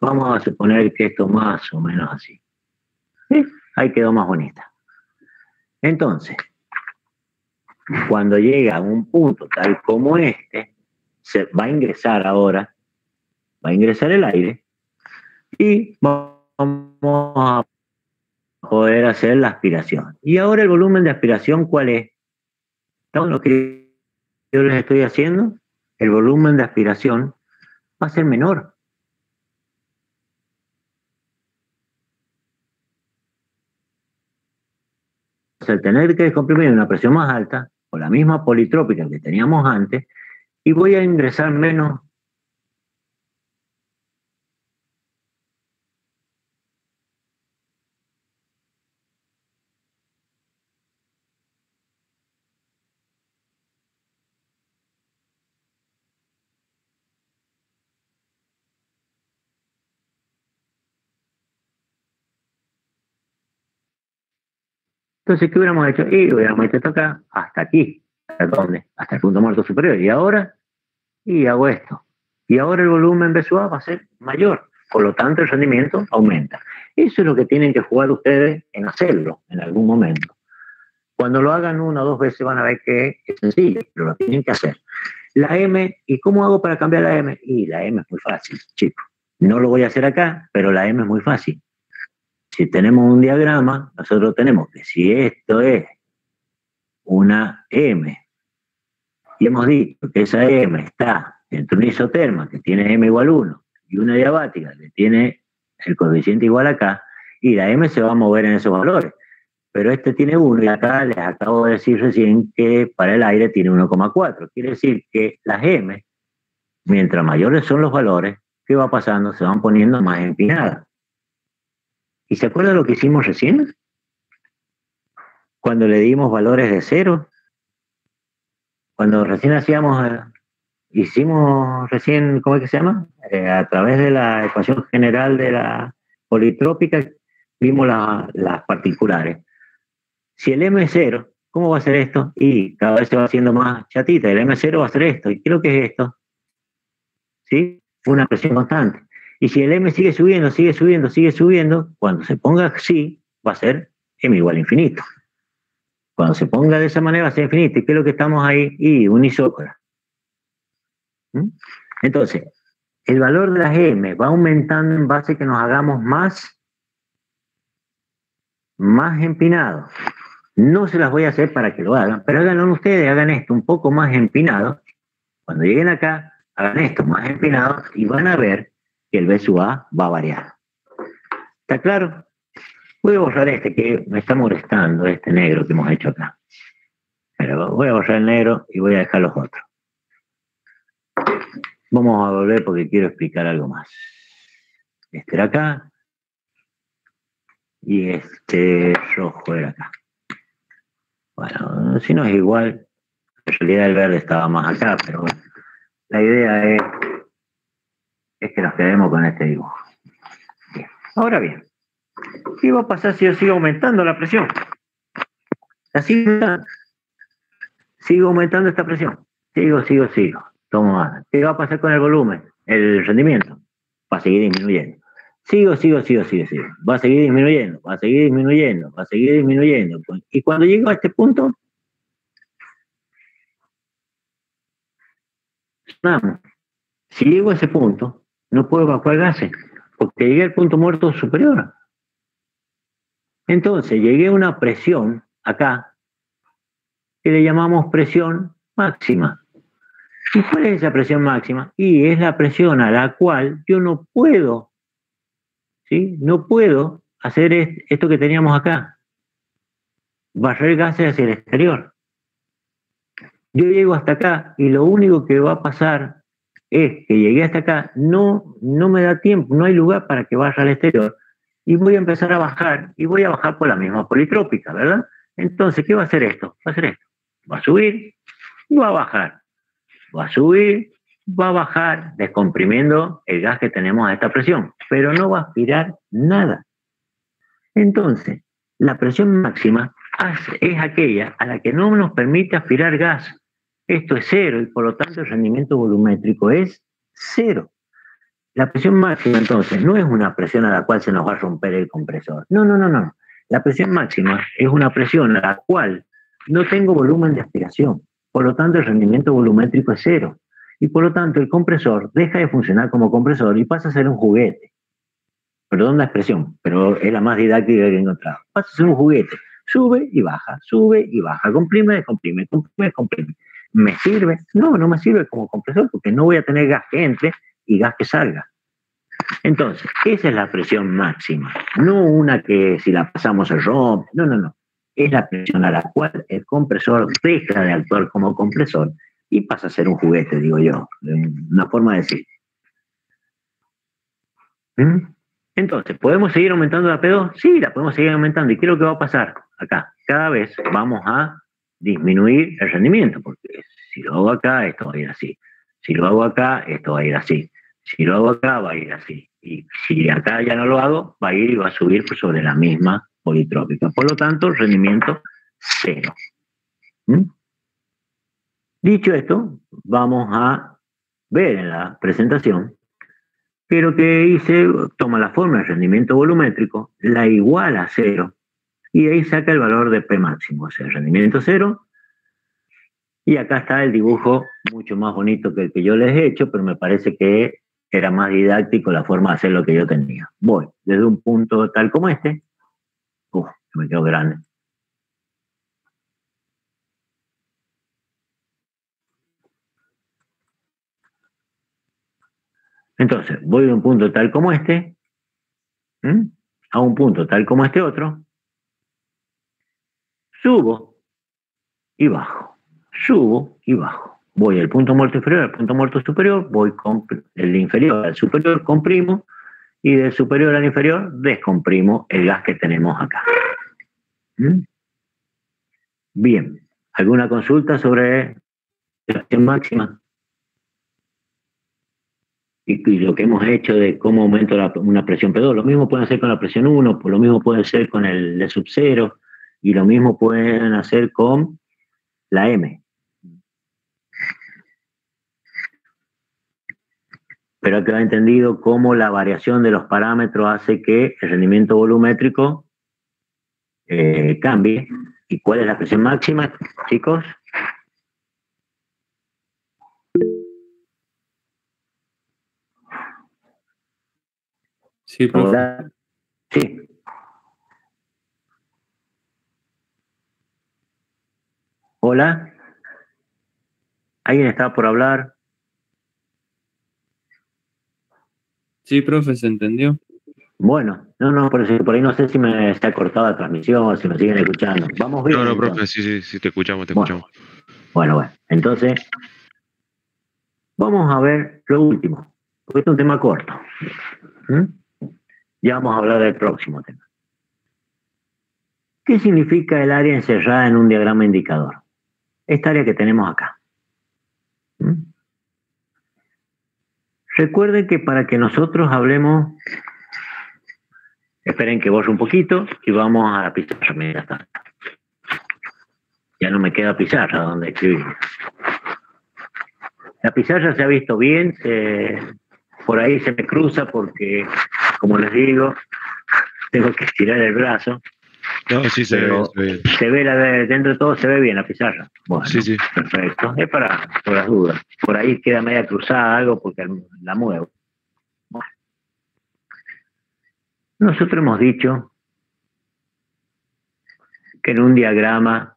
S1: vamos a suponer que esto más o menos así. ¿Sí? Ahí quedó más bonita. Entonces, cuando llega a un punto tal como este, se va a ingresar ahora, va a ingresar el aire y vamos a poder hacer la aspiración. Y ahora el volumen de aspiración, ¿cuál es? ¿Estamos lo que yo les estoy haciendo? El volumen de aspiración va a ser menor. Al tener que descomprimir una presión más alta, con la misma politrópica que teníamos antes, y voy a ingresar menos. Entonces, ¿qué hubiéramos hecho? Y hubiéramos hecho esto acá, hasta aquí. ¿Hasta dónde? Hasta el punto muerto superior. Y ahora, y hago esto. Y ahora el volumen visual va a ser mayor. Por lo tanto, el rendimiento aumenta. Eso es lo que tienen que jugar ustedes en hacerlo en algún momento. Cuando lo hagan una o dos veces van a ver que es sencillo, pero lo tienen que hacer. La M, ¿y cómo hago para cambiar la M? Y la M es muy fácil, chicos. No lo voy a hacer acá, pero la M es muy fácil. Si tenemos un diagrama, nosotros tenemos que si esto es una M, y hemos dicho que esa M está entre una isoterma que tiene M igual 1 y una diabática que tiene el coeficiente igual acá, y la M se va a mover en esos valores. Pero este tiene 1 y acá les acabo de decir recién que para el aire tiene 1,4. Quiere decir que las M, mientras mayores son los valores, ¿qué va pasando? Se van poniendo más empinadas. ¿Y se acuerdan lo que hicimos recién? Cuando le dimos valores de 0. Cuando recién hicimos recién, ¿cómo es que se llama? A través de la ecuación general de la politrópica, vimos las particulares. Si el M es 0, ¿cómo va a ser esto? Y cada vez se va haciendo más chatita. El M0 va a ser esto. ¿Y qué es lo que es esto? ¿Sí? Una presión constante. Y si el M sigue subiendo, cuando se ponga así, va a ser M igual a infinito. Cuando se ponga de esa manera va a ser infinito. ¿Y qué es lo que estamos ahí? Y un isócora. Entonces, el valor de las M va aumentando en base a que nos hagamos más empinados. No se las voy a hacer para que lo hagan, pero háganlo ustedes, hagan esto un poco más empinado. Cuando lleguen acá, hagan esto más empinado y van a ver que el B sub A va a variar. ¿Está claro? Voy a borrar este que me está molestando, este negro que hemos hecho acá. Pero voy a borrar el negro y voy a dejar los otros. Vamos a volver porque quiero explicar algo más. Este era acá y este rojo era acá. Bueno, si no es igual, en realidad el verde estaba más acá, pero bueno. La idea es que nos quedemos con este dibujo. Bien. Ahora bien, ¿qué va a pasar si yo sigo aumentando la presión? Sigo aumentando esta presión. Sigo. Toma. ¿Qué va a pasar con el volumen? El rendimiento. Va a seguir disminuyendo. Sigo. Va a seguir disminuyendo. Y cuando llego a este punto, razonamos. Si llego a ese punto, no puedo evacuar gases, porque llegué al punto muerto superior. Entonces, llegué a una presión acá, que le llamamos presión máxima. ¿Y cuál es esa presión máxima? Y es la presión a la cual yo no puedo, ¿sí? No puedo hacer esto que teníamos acá, barrer gases hacia el exterior. Yo llego hasta acá y lo único que va a pasar es que llegué hasta acá, no me da tiempo, no hay lugar para que vaya al exterior. Y voy a empezar a bajar, y voy a bajar por la misma politrópica, ¿verdad? Entonces, ¿qué va a hacer esto? Va a hacer esto. Va a subir, va a bajar. Va a subir, va a bajar, descomprimiendo el gas que tenemos a esta presión, pero no va a aspirar nada. Entonces, la presión máxima es aquella a la que no nos permite aspirar gas. Esto es cero y por lo tanto el rendimiento volumétrico es cero. La presión máxima entonces no es una presión a la cual se nos va a romper el compresor. No. La presión máxima es una presión a la cual no tengo volumen de aspiración. Por lo tanto el rendimiento volumétrico es cero. Y por lo tanto el compresor deja de funcionar como compresor y pasa a ser un juguete. Perdón la expresión, pero es la más didáctica que he encontrado. Pasa a ser un juguete. Sube y baja, comprime, descomprime, comprime, descomprime. ¿Me sirve? No me sirve como compresor porque no voy a tener gas que entre y gas que salga. Entonces, esa es la presión máxima. No una que si la pasamos se rompe. No. Es la presión a la cual el compresor deja de actuar como compresor y pasa a ser un juguete, digo yo. Una forma de decir. Entonces, ¿podemos seguir aumentando la P2? Sí, la podemos seguir aumentando. ¿Y qué es lo que va a pasar acá? Cada vez vamos a disminuir el rendimiento, porque si lo hago acá, esto va a ir así. Si lo hago acá, esto va a ir así. Si lo hago acá, va a ir así. Y si acá ya no lo hago, va a ir y va a subir sobre la misma politrópica. Por lo tanto, rendimiento cero. Dicho esto, vamos a ver en la presentación que lo que hice, toma la forma de rendimiento volumétrico, la iguala a cero, y ahí saca el valor de P máximo, o sea, rendimiento cero. Y acá está el dibujo mucho más bonito que el que yo les he hecho, pero me parece que era más didáctico la forma de hacer lo que yo tenía. Voy desde un punto tal como este. Me quedó grande. Entonces, voy de un punto tal como este, a un punto tal como este otro, subo y bajo, subo y bajo. Voy del punto muerto inferior al punto muerto superior, voy del inferior al superior, comprimo, y del superior al inferior descomprimo el gas que tenemos acá. Bien, ¿alguna consulta sobre la presión máxima? Y lo que hemos hecho de cómo aumento una presión P2, lo mismo pueden hacer con la presión 1, lo mismo pueden hacer con el de sub 0, y lo mismo pueden hacer con la M. Pero queda entendido cómo la variación de los parámetros hace que el rendimiento volumétrico cambie. ¿Y cuál es la presión máxima, chicos?
S4: Sí, profe.
S1: Hola. Sí. Hola. ¿Alguien está por hablar?
S4: Sí, profe, ¿se entendió?
S1: Bueno, por ahí no sé si se ha cortado la transmisión, si me siguen escuchando. Vamos bien.
S2: No, profe, sí, te escuchamos, escuchamos.
S1: Bueno. Entonces, vamos a ver lo último, porque este es un tema corto. Ya vamos a hablar del próximo tema. ¿Qué significa el área encerrada en un diagrama indicador? Esta área que tenemos acá. Recuerden que para que nosotros hablemos, esperen que borre un poquito y vamos a la pizarra. Mira, está. Ya no me queda pizarra donde escribir. La pizarra se ha visto bien, por ahí se me cruza porque, como les digo, tengo que estirar el brazo
S2: No, sí se ve bien,
S1: Pero se ve dentro de todo se ve bien la pizarra. Bueno,
S2: Sí, sí.
S1: perfecto. Es por las dudas. Por ahí queda media cruzada algo porque la muevo. Bueno. Nosotros hemos dicho que en un diagrama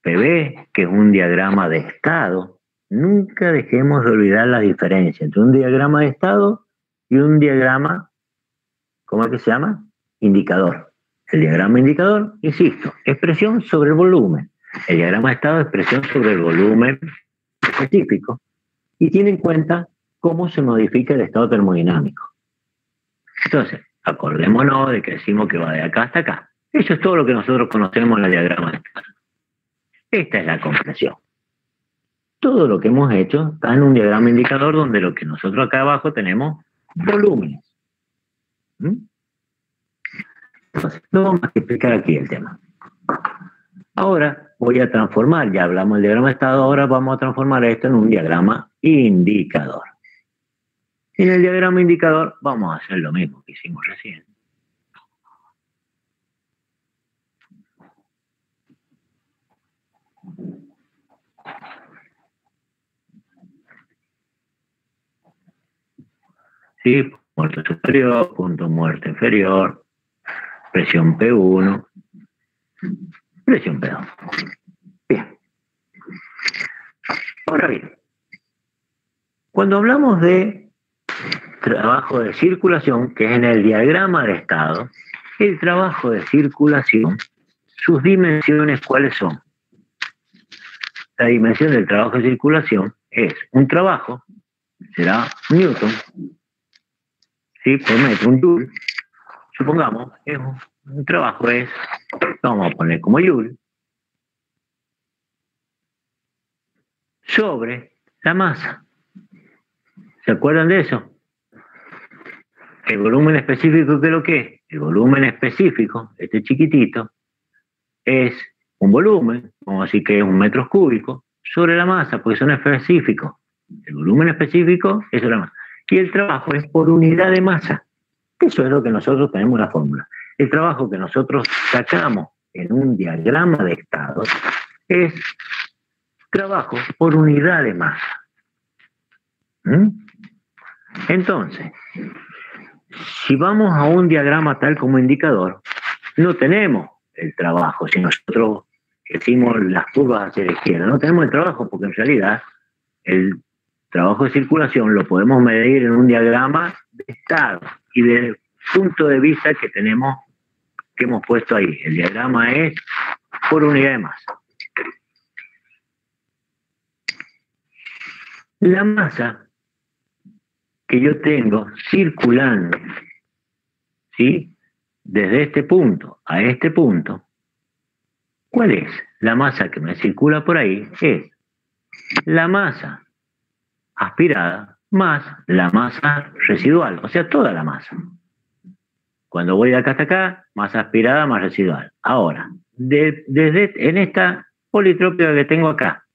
S1: PV, que es un diagrama de estado, nunca dejemos de olvidar la diferencia entre un diagrama de estado y un diagrama, ¿cómo es que se llama? Indicador. El diagrama indicador, insisto, expresión sobre el volumen. El diagrama de estado, expresión sobre el volumen específico. Y tiene en cuenta cómo se modifica el estado termodinámico. Entonces, acordémonos de que decimos que va de acá hasta acá. Eso es todo lo que nosotros conocemos en el diagrama de estado. Esta es la comprensión. Todo lo que hemos hecho está en un diagrama indicador donde lo que nosotros acá abajo tenemos volúmenes. Entonces, no vamos a explicar aquí el tema. Ahora voy a transformar, ya hablamos del diagrama de estado, ahora vamos a transformar esto en un diagrama indicador. En el diagrama indicador vamos a hacer lo mismo que hicimos recién. ¿Sí? Muerte superior, punto muerte inferior, presión P1, presión P2. Bien. Ahora bien, cuando hablamos de trabajo de circulación, que es en el diagrama de estado, el trabajo de circulación, sus dimensiones, ¿cuáles son? La dimensión del trabajo de circulación es un trabajo, será Newton, ¿sí? Por metro, un joule. Supongamos, un trabajo es, vamos a poner como joule, sobre la masa. ¿Se acuerdan de eso? El volumen específico, ¿qué es lo que es? El volumen específico, este chiquitito, es un volumen, vamos a decir que es un metro cúbico, sobre la masa, porque son específicos. El volumen específico es sobre la masa. Y el trabajo es por unidad de masa. Eso es lo que nosotros tenemos en la fórmula. El trabajo que nosotros sacamos en un diagrama de estado es trabajo por unidad de masa. Entonces, si vamos a un diagrama tal como indicador, no tenemos el trabajo. Si nosotros decimos las curvas hacia la izquierda, no tenemos el trabajo porque en realidad el trabajo de circulación lo podemos medir en un diagrama de estado y del punto de vista que tenemos, que hemos puesto ahí. El diagrama es por unidad de masa. La masa que yo tengo circulando, ¿sí? Desde este punto a este punto, ¿cuál es? La masa que me circula por ahí es la masa aspirada más la masa residual, o sea, toda la masa. Cuando voy de acá hasta acá, masa aspirada más residual. Ahora, en esta politrópica que tengo acá,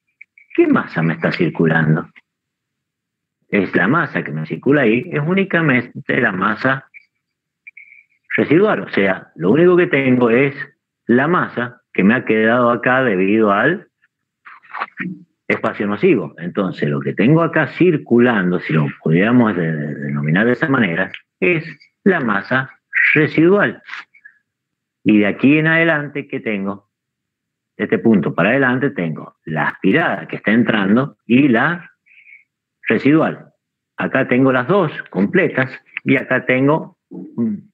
S1: ¿qué masa me está circulando? Es la masa que me circula ahí, es únicamente la masa residual, o sea, lo único que tengo es la masa que me ha quedado acá debido al espacio nocivo. Entonces, lo que tengo acá circulando, si lo pudiéramos denominar de esa manera, es la masa residual. Y de aquí en adelante, ¿qué tengo? De este punto para adelante tengo la aspirada que está entrando y la residual. Acá tengo las dos completas y acá tengo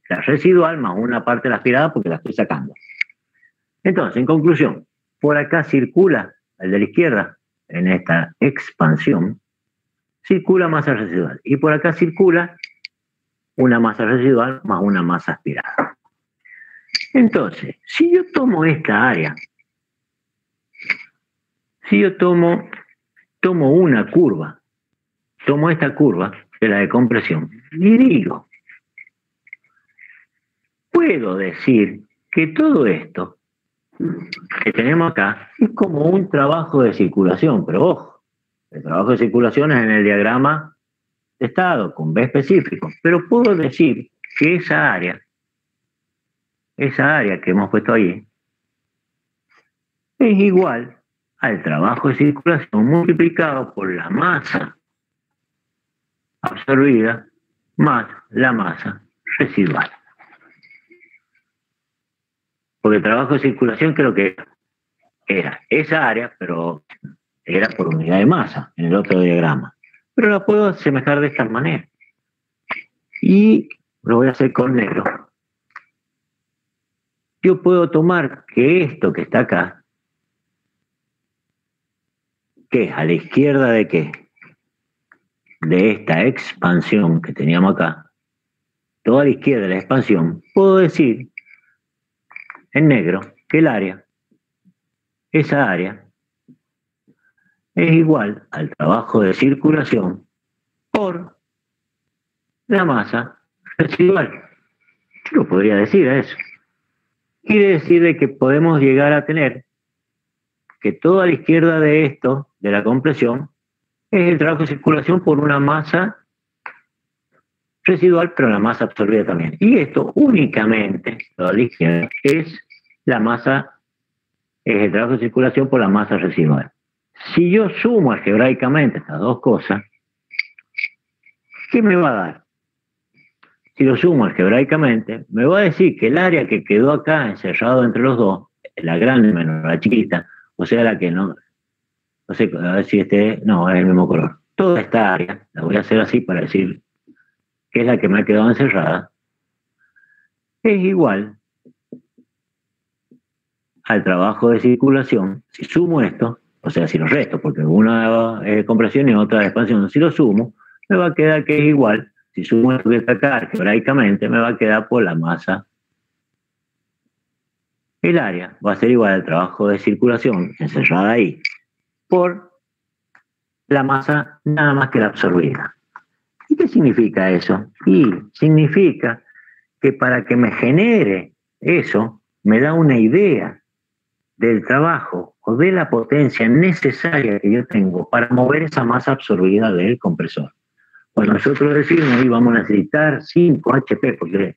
S1: la residual más una parte de la aspirada porque la estoy sacando. Entonces, en conclusión, por acá circula, el de la izquierda, en esta expansión, circula masa residual. Y por acá circula una masa residual más una masa aspirada. Entonces, si yo tomo esta área, si yo tomo una curva, tomo esta curva de la de compresión y digo, puedo decir que todo esto que tenemos acá es como un trabajo de circulación, pero ojo, el trabajo de circulación es en el diagrama de estado, con B específico, pero puedo decir que esa área que hemos puesto ahí, es igual al trabajo de circulación multiplicado por la masa absorbida más la masa residual. Porque el trabajo de circulación creo que era esa área, pero era por unidad de masa en el otro diagrama. Pero la puedo asemejar de esta manera. Y lo voy a hacer con negro. Yo puedo tomar que esto que está acá, que es a la izquierda de qué? De esta expansión que teníamos acá, toda a la izquierda de la expansión, puedo decir en negro que el área, esa área, es igual al trabajo de circulación por la masa residual. Yo lo podría decir a eso. Quiere decir de que podemos llegar a tener que toda a la izquierda de esto, de la compresión, es el trabajo de circulación por una masa residual, pero la masa absorbida también. Y esto únicamente, toda a la izquierda, es la masa, es el trabajo de circulación por la masa residual. Si yo sumo algebraicamente estas dos cosas, ¿qué me va a dar? Si lo sumo algebraicamente, me va a decir que el área que quedó acá encerrado entre los dos, la grande menos la chiquita, o sea, la que no sé, a ver si no, es el mismo color. Toda esta área, la voy a hacer así para decir que es la que me ha quedado encerrada, es igual al trabajo de circulación. Si sumo esto, o sea, si lo resto, porque una es de compresión y otra de expansión, si lo sumo, me va a quedar que es igual. Si sumo esto que está acá algebraicamente, me va a quedar por la masa. El área va a ser igual al trabajo de circulación encerrada ahí por la masa nada más que la absorbida. ¿Y qué significa eso? Y significa que para que me genere eso, me da una idea del trabajo o de la potencia necesaria que yo tengo para mover esa masa absorbida del compresor. Cuando nosotros decimos, y vamos a necesitar 5 HP, porque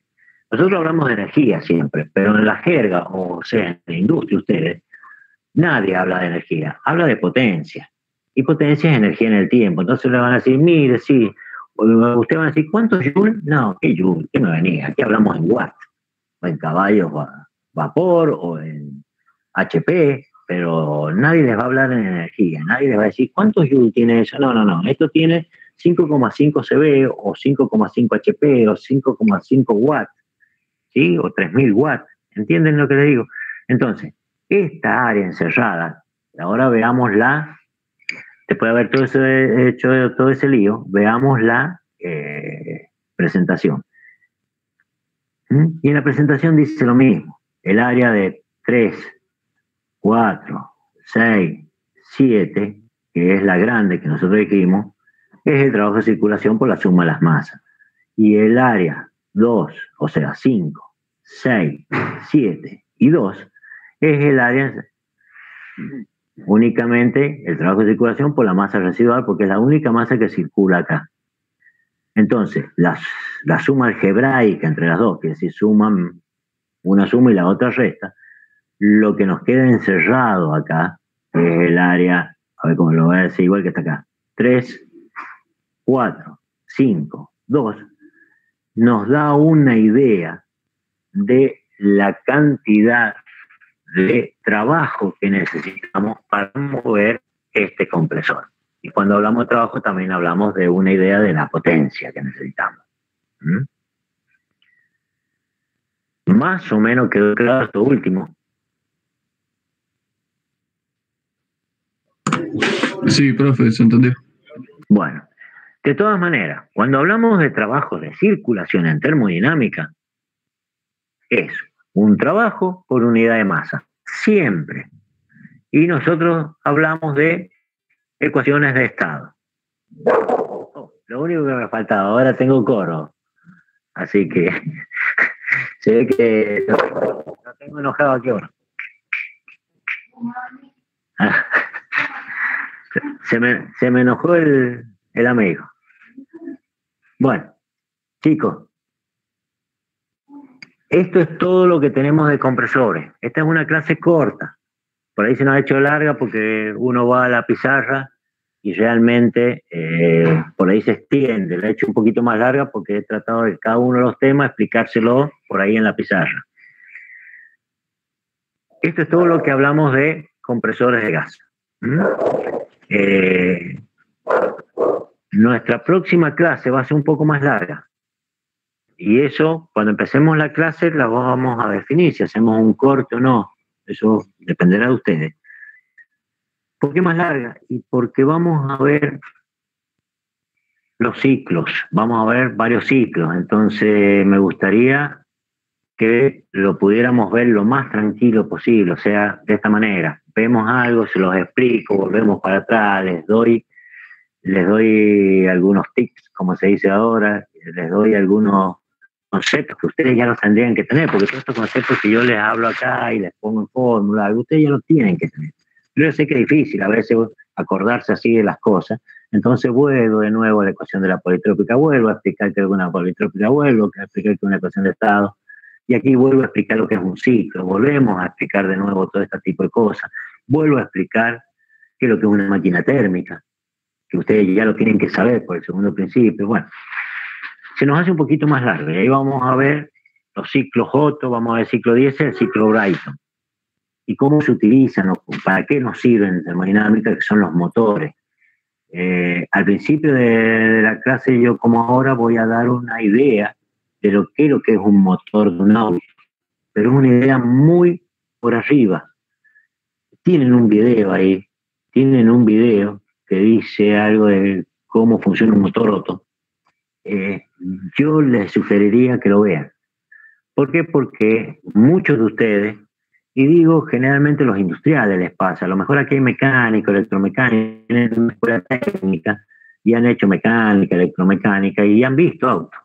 S1: nosotros hablamos de energía siempre, pero en la jerga, o sea, en la industria ustedes, nadie habla de energía, habla de potencia. Y potencia es energía en el tiempo. Entonces le van a decir, mire, sí, usted va a decir, ¿cuántos joules? No, ¿qué joule? ¿Qué me venía? Aquí hablamos en watt, o en caballos, vapor, o en HP, pero nadie les va a hablar en energía. Nadie les va a decir, ¿cuántos joules tiene eso? No, no, no, esto tiene 5,5 CV, o 5,5 HP, o 5,5 watts, ¿sí? O 3000 watts. ¿Entienden lo que les digo? Entonces, esta área encerrada, ahora veamos después de haber hecho todo ese lío, veamos la presentación. Y en la presentación dice lo mismo. El área de 3, 4, 6, 7, que es la grande que nosotros dijimos, es el trabajo de circulación por la suma de las masas. Y el área 2, o sea, 5, 6, 7 y 2, es el área únicamente el trabajo de circulación por la masa residual, porque es la única masa que circula acá. Entonces, la suma algebraica entre las dos, que si suman una suma y la otra resta, lo que nos queda encerrado acá es el área, a ver cómo lo voy a decir igual que está acá, 3, 4, 5, 2, nos da una idea de la cantidad de trabajo que necesitamos para mover este compresor. Y cuando hablamos de trabajo también hablamos de una idea de la potencia que necesitamos. Más o menos quedó claro esto último.
S3: Sí, profe, se entendió.
S1: Bueno, de todas maneras, cuando hablamos de trabajo de circulación en termodinámica, es un trabajo por unidad de masa, siempre. Y nosotros hablamos de ecuaciones de estado. Lo único que me faltaba, ahora tengo coro, así que se ve que lo tengo enojado aquí ahora. Se me enojó el amigo. Bueno, chicos, esto es todo lo que tenemos de compresores. Esta es una clase corta, por ahí se nos ha hecho larga porque uno va a la pizarra y realmente por ahí se extiende. La he hecho un poquito más larga porque he tratado de cada uno de los temas explicárselo por ahí en la pizarra. Esto es todo lo que hablamos de compresores de gas. Nuestra próxima clase va a ser un poco más larga. Y eso, cuando empecemos la clase, la vamos a definir, si hacemos un corte o no. Eso dependerá de ustedes. ¿Por qué más larga? Y porque vamos a ver los ciclos, vamos a ver varios ciclos. Entonces, me gustaría que lo pudiéramos ver lo más tranquilo posible, o sea, de esta manera. Vemos algo, se los explico, volvemos para atrás, les doy algunos tips, como se dice ahora, les doy algunos conceptos que ustedes ya los tendrían que tener, porque todos estos conceptos que yo les hablo acá y les pongo en fórmula, ustedes ya los tienen que tener. Yo sé que es difícil a veces acordarse así de las cosas, entonces vuelvo de nuevo a la ecuación de la politrópica, vuelvo a explicar que es una politrópica, vuelvo a explicar que es una ecuación de estado, y aquí vuelvo a explicar lo que es un ciclo, volvemos a explicar de nuevo todo este tipo de cosas, vuelvo a explicar qué es lo que es una máquina térmica, que ustedes ya lo tienen que saber por el segundo principio. Bueno, se nos hace un poquito más largo, y ahí vamos a ver los ciclos Otto, vamos a ver el ciclo diésel, el ciclo Brayton, y cómo se utilizan, para qué nos sirven en termodinámica, que son los motores. Al principio de la clase, yo como ahora voy a dar una idea de lo que es un motor de un auto, pero es una idea muy por arriba. Tienen un video ahí, que dice algo de cómo funciona un motor Otto. Yo les sugeriría que lo vean. ¿Por qué? Porque muchos de ustedes, y digo generalmente los industriales les pasa, a lo mejor aquí hay mecánico, electromecánico, tienen una escuela técnica y han hecho mecánica, electromecánica y han visto autos.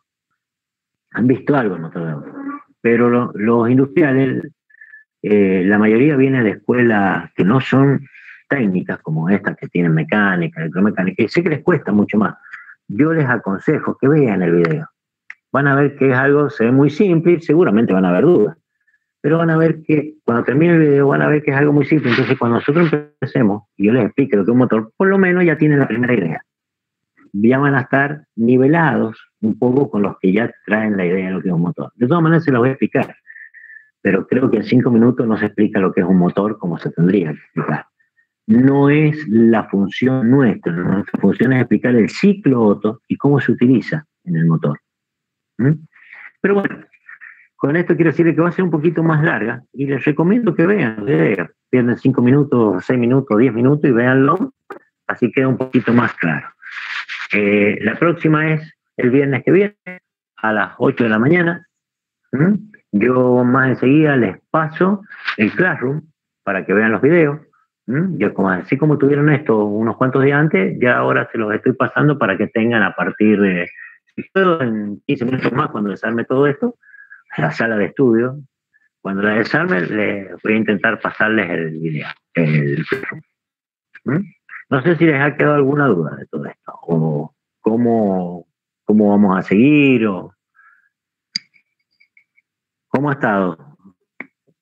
S1: Han visto algo en motor de auto. Pero los industriales, la mayoría viene de escuelas que no son técnicas como estas que tienen mecánica, electromecánica, y sé que les cuesta mucho más. Yo les aconsejo que vean el video. Van a ver que es algo, se ve muy simple, seguramente van a haber dudas, pero van a ver que cuando termine el video van a ver que es algo muy simple. Entonces cuando nosotros empecemos y yo les explique lo que es un motor, por lo menos ya tienen la primera idea. Ya van a estar nivelados un poco con los que ya traen la idea de lo que es un motor. De todas maneras se los voy a explicar, pero creo que en 5 minutos no se explica lo que es un motor como se tendría que explicar. No es la función nuestra, nuestra función es explicar el ciclo Otto y cómo se utiliza en el motor. Pero bueno, con esto quiero decirles que va a ser un poquito más larga y les recomiendo que vean, pierden 5 minutos, 6 minutos, 10 minutos y véanlo, así queda un poquito más claro. La próxima es el viernes que viene a las 8 de la mañana. Yo más enseguida les paso el Classroom para que vean los videos. Ya así como tuvieron esto unos cuantos días antes, ya ahora se los estoy pasando para que tengan a partir de, si puedo, en 15 minutos más, cuando desarme todo esto, la sala de estudio. Cuando la desarme, les voy a intentar pasarles el video. No sé si les ha quedado alguna duda de todo esto, o cómo vamos a seguir, o cómo ha estado.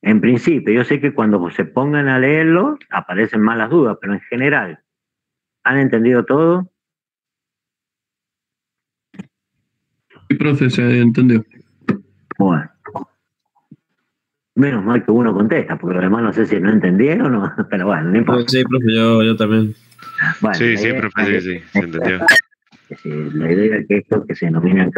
S1: En principio, yo sé que cuando se pongan a leerlo, aparecen más las dudas, pero en general, ¿han entendido todo?
S3: Sí, profe, se entendió.
S1: Bueno. Menos mal que uno contesta, porque los demás no sé si no entendieron o no, pero bueno, no importa.
S4: Sí, profe, yo también.
S2: Bueno, sí, profe, sí, se entendió.
S1: La idea es que esto que se denomina